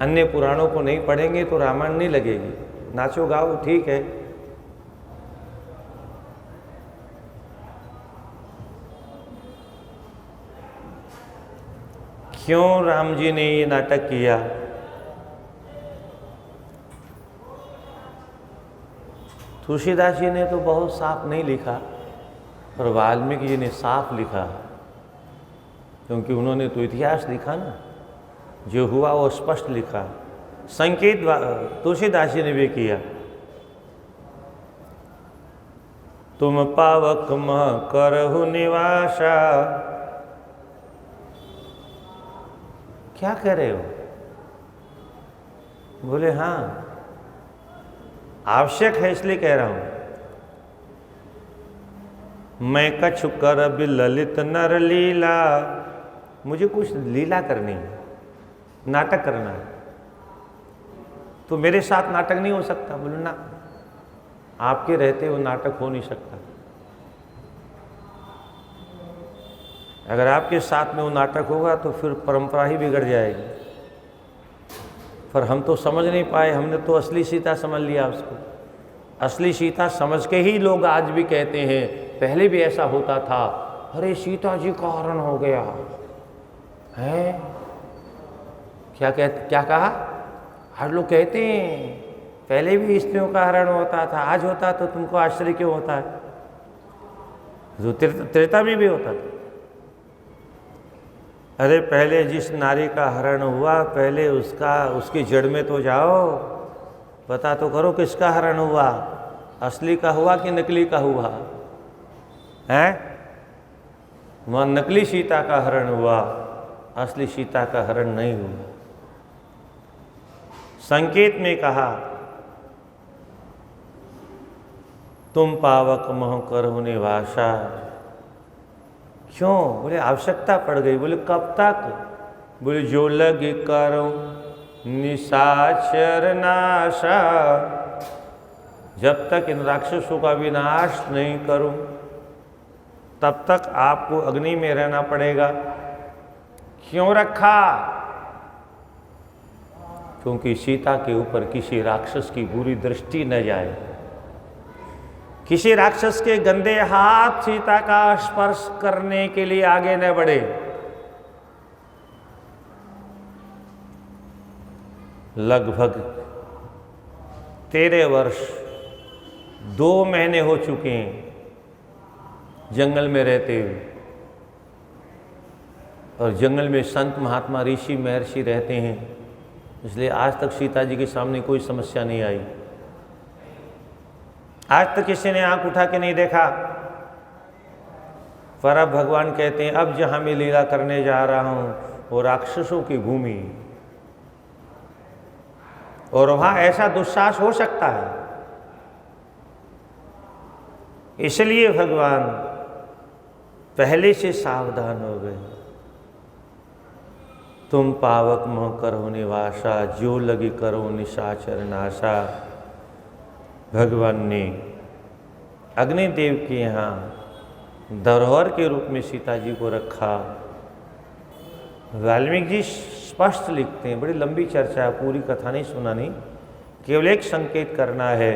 अन्य पुराणों को नहीं पढ़ेंगे तो रामायण नहीं लगेगी। नाचो गाओ ठीक है, क्यों राम जी ने ये नाटक किया? तुलसीदास जी ने तो बहुत साफ नहीं लिखा और वाल्मीकि जी ने साफ लिखा, क्योंकि उन्होंने तो इतिहास लिखा ना, जो हुआ वो स्पष्ट लिखा। संकेत तुलसीदास जी ने भी किया। तुम पावक मह करहु निवासा। क्या कह रहे हो? बोले हाँ आवश्यक है इसलिए कह रहा हूं। मैं कछु कर ललित नर लीला, मुझे कुछ लीला करनी है, नाटक करना है, तो मेरे साथ नाटक नहीं हो सकता। बोलो ना, आपके रहते वो नाटक हो नहीं सकता। अगर आपके साथ में वो नाटक होगा तो फिर परंपरा ही बिगड़ जाएगी। पर हम तो समझ नहीं पाए, हमने तो असली सीता समझ लिया उसको। असली सीता समझ के ही लोग आज भी कहते हैं पहले भी ऐसा होता था, अरे सीता जी का हरण हो गया है। क्या कहा? हर लोग कहते हैं पहले भी स्त्रियों का हरण होता था, आज होता तो तुमको आश्चर्य क्यों होता है? जो त्रेता में भी होता था। अरे पहले जिस नारी का हरण हुआ, पहले उसकी जड़ में तो जाओ, पता तो करो किसका हरण हुआ, असली का हुआ कि नकली का हुआ है? वहाँ नकली सीता का हरण हुआ, असली सीता का हरण नहीं हुआ। संकेत में कहा तुम पावक मोह करहु निवासा। क्यों? बोले आवश्यकता पड़ गई। बोले कब तक? बोले जो लगी करो निशाचर नाशा, जब तक इन राक्षसों का विनाश नहीं करूं तब तक आपको अग्नि में रहना पड़ेगा। क्यों रखा? क्योंकि सीता के ऊपर किसी राक्षस की बुरी दृष्टि न जाए, किसी राक्षस के गंदे हाथ सीता का स्पर्श करने के लिए आगे न बढ़े। लगभग 13 वर्ष 2 महीने हो चुके हैं जंगल में रहते हुए, और जंगल में संत महात्मा ऋषि महर्षि रहते हैं, इसलिए आज तक सीता जी के सामने कोई समस्या नहीं आई। आज तक किसी ने आंख उठा के नहीं देखा। पर अब भगवान कहते हैं अब जहां मैं लीला करने जा रहा हूं वो राक्षसों की भूमि, और वहां ऐसा दुस्साहस हो सकता है। इसलिए भगवान पहले से सावधान हो गए। तुम पावक मोह करो निवासा, जो लगी करो निशाचर नाशा। भगवान ने अग्निदेव के यहाँ धरोहर के रूप में सीता जी को रखा। वाल्मीकि जी स्पष्ट लिखते हैं, बड़ी लंबी चर्चा, पूरी कथा नहीं सुनानी, केवल एक संकेत करना है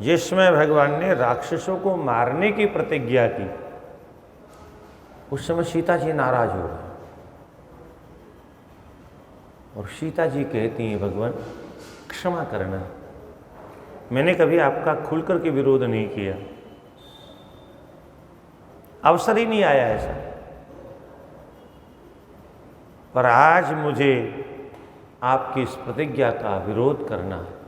जिसमें भगवान ने राक्षसों को मारने की प्रतिज्ञा की। उस समय सीता जी नाराज हो गए और सीता जी कहती हैं, भगवान क्षमा करना, मैंने कभी आपका खुलकर के विरोध नहीं किया, अवसर ही नहीं आया ऐसा, पर आज मुझे आपकी इस प्रतिज्ञा का विरोध करना है।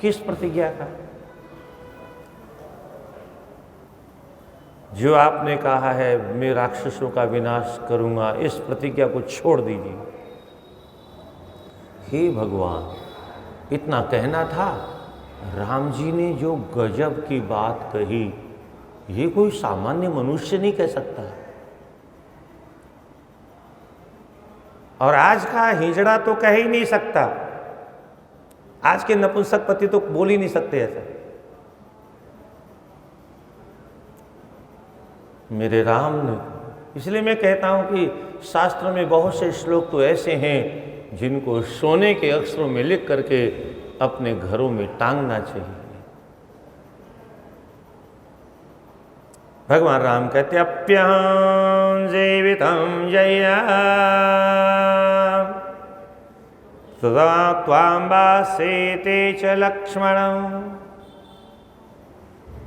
किस प्रतिज्ञा का? जो आपने कहा है मैं राक्षसों का विनाश करूंगा, इस प्रतिज्ञा को छोड़ दीजिए। हे भगवान, इतना कहना था, राम जी ने जो गजब की बात कही, ये कोई सामान्य मनुष्य नहीं कह सकता। और आज का हिजड़ा तो कह ही नहीं सकता, आज के नपुंसकपति तो बोल ही नहीं सकते ऐसा। मेरे राम ने, इसलिए मैं कहता हूं कि शास्त्र में बहुत से श्लोक तो ऐसे हैं जिनको सोने के अक्षरों में लिख करके अपने घरों में टांगना चाहिए। भगवान राम कहते अप्यहं जीवितं जया तदा त्वां वासेते च लक्ष्मणं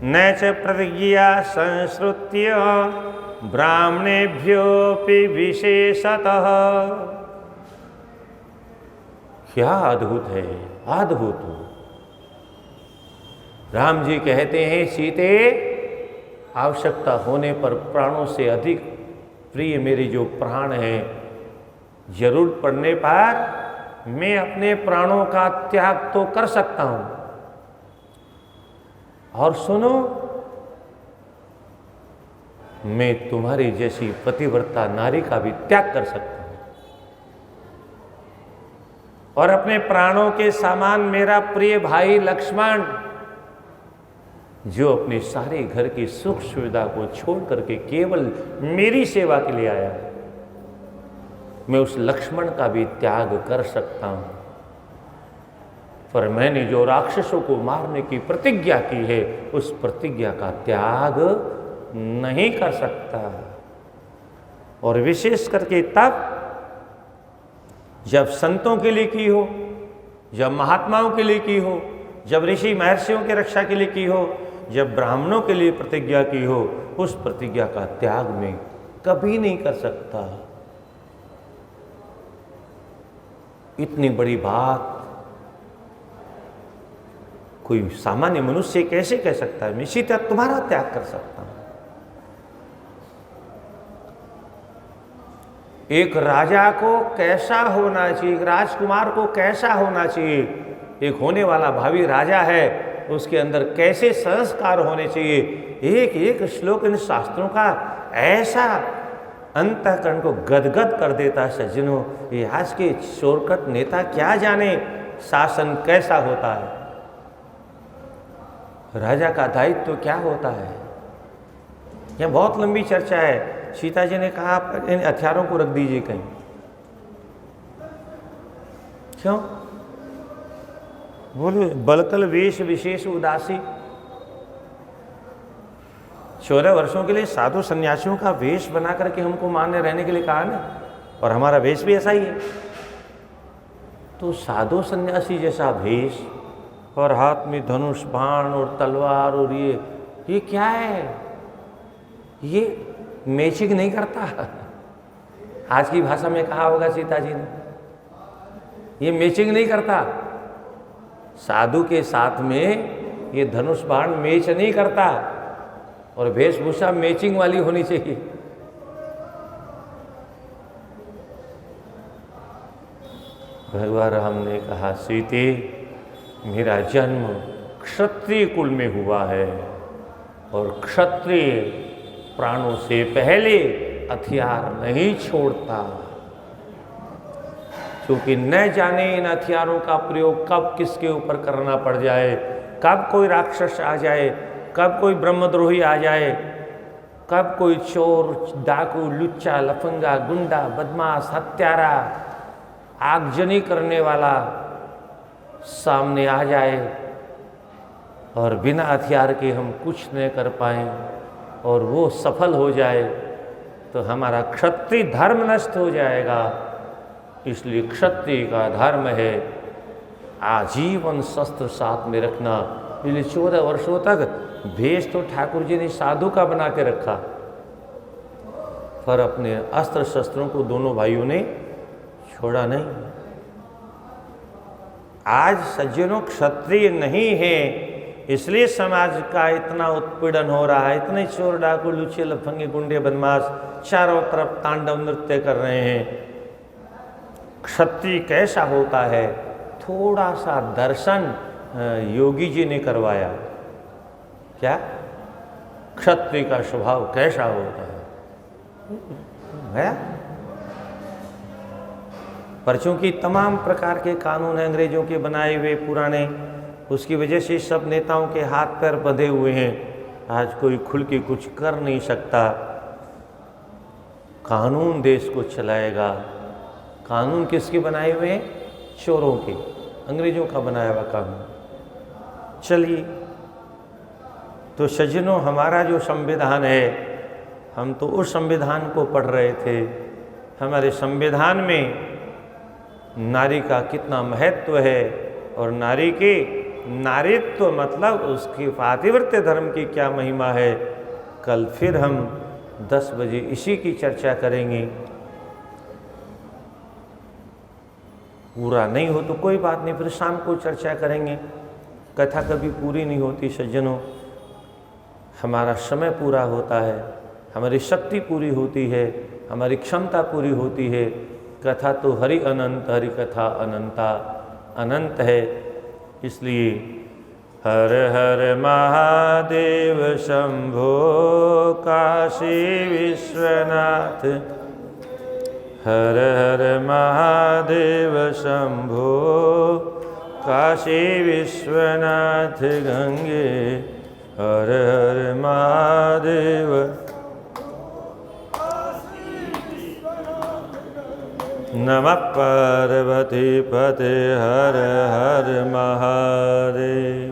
न च प्रतिज्ञा संश्रुत्य ब्राह्मणेभ्योऽपि विशेषतः। क्या अद्भुत है, अद्भुत। राम जी कहते हैं, सीते आवश्यकता होने पर प्राणों से अधिक प्रिय मेरे जो प्राण हैं, जरूरत पड़ने पर मैं अपने प्राणों का त्याग तो कर सकता हूं, और सुनो, मैं तुम्हारी जैसी पतिव्रता नारी का भी त्याग कर सकता हूं, और अपने प्राणों के समान मेरा प्रिय भाई लक्ष्मण, जो अपने सारे घर की सुख सुविधा को छोड़ करके केवल मेरी सेवा के लिए आया, मैं उस लक्ष्मण का भी त्याग कर सकता हूं। पर मैंने जो राक्षसों को मारने की प्रतिज्ञा की है, उस प्रतिज्ञा का त्याग नहीं कर सकता। और विशेष करके तब जब संतों के लिए की हो, जब महात्माओं के लिए की हो, जब ऋषि महर्षियों की रक्षा के लिए की हो, जब ब्राह्मणों के लिए प्रतिज्ञा की हो, उस प्रतिज्ञा का त्याग मैं कभी नहीं कर सकता। इतनी बड़ी बात कोई सामान्य मनुष्य कैसे कह सकता है? मैं सीता तुम्हारा त्याग कर सकता हूं। एक राजा को कैसा होना चाहिए, एक राजकुमार को कैसा होना चाहिए, एक होने वाला भावी राजा है, उसके अंदर कैसे संस्कार होने चाहिए, एक एक श्लोक इन शास्त्रों का ऐसा अंतःकरण को गदगद कर देता है। सज्जनों, ये आज के शोरकट नेता क्या जाने शासन कैसा होता है, राजा का दायित्व क्या होता है। यह बहुत लंबी चर्चा है। सीता जी ने कहा आप इन हथियारों को रख दीजिए कहीं। क्यों? बोले बलकल वेश विशेष उदासी। 14 वर्षों के लिए साधु सन्यासियों का वेश बना करके हमको मान्य रहने के लिए कहा ना, और हमारा वेश भी ऐसा ही है। तो साधु सन्यासी जैसा वेश और हाथ में धनुष बाण और तलवार और ये क्या है? ये मैचिंग नहीं करता। आज की भाषा में कहा होगा सीता जी ने, ये मैचिंग नहीं करता। साधु के साथ में ये धनुष बाण मैच नहीं करता, और वेशभूषा मैचिंग वाली होनी चाहिए। भगवान राम ने कहा, सीते मेरा जन्म क्षत्रिय कुल में हुआ है, और क्षत्रिय प्राणों से पहले हथियार नहीं छोड़ता, क्योंकि न जाने इन हथियारों का प्रयोग कब किसके ऊपर करना पड़ जाए, कब कोई राक्षस आ जाए, कब कोई ब्रह्मद्रोही आ जाए, कब कोई चोर डाकू लुच्चा लफंगा गुंडा बदमाश हत्यारा आगजनी करने वाला सामने आ जाए और बिना हथियार के हम कुछ न कर पाएं, और वो सफल हो जाए तो हमारा क्षत्रिय धर्म नष्ट हो जाएगा। इसलिए क्षत्रिय का धर्म है आजीवन शस्त्र साथ में रखना। इसलिए 14 वर्षों तक भेष तो ठाकुर जी ने साधु का बना के रखा, पर अपने अस्त्र शस्त्रों को दोनों भाइयों ने छोड़ा नहीं। आज सज्जनों क्षत्रिय नहीं है, इसलिए समाज का इतना उत्पीड़न हो रहा है। इतने चोर डाकू लुच्चे लफंगे गुंडे बदमाश चारों तरफ तांडव नृत्य कर रहे हैं। क्षत्रिय कैसा होता है, थोड़ा सा दर्शन योगी जी ने करवाया। क्या क्षत्रिय का स्वभाव कैसा होता है? पर चूंकि तमाम प्रकार के कानून अंग्रेजों के बनाए हुए पुराने, उसकी वजह से सब नेताओं के हाथ पैर बंधे हुए हैं। आज कोई खुल के कुछ कर नहीं सकता। कानून देश को चलाएगा। कानून किसके बनाए हुए हैं? चोरों के, अंग्रेजों का बनाया हुआ कानून। चलिए, तो सज्जनों, हमारा जो संविधान है, हम तो उस संविधान को पढ़ रहे थे। हमारे संविधान में नारी का कितना महत्व है और नारी के नारीत्व मतलब उसकी पातिव्रत्य धर्म की क्या महिमा है। कल फिर हम 10 बजे इसी की चर्चा करेंगे। पूरा नहीं हो तो कोई बात नहीं, फिर शाम को चर्चा करेंगे। कथा कभी पूरी नहीं होती सज्जनों, हमारा समय पूरा होता है, हमारी शक्ति पूरी होती है, हमारी क्षमता पूरी होती है। कथा तो हरि अनंत, हरि कथा अनंता अनंत है। इसलिए हर हर महादेव शंभो काशी विश्वनाथ, हर हर महादेव शंभो काशी विश्वनाथ गंगे, हर हर महादेव। नमः पार्वती पते हर हर महादेव।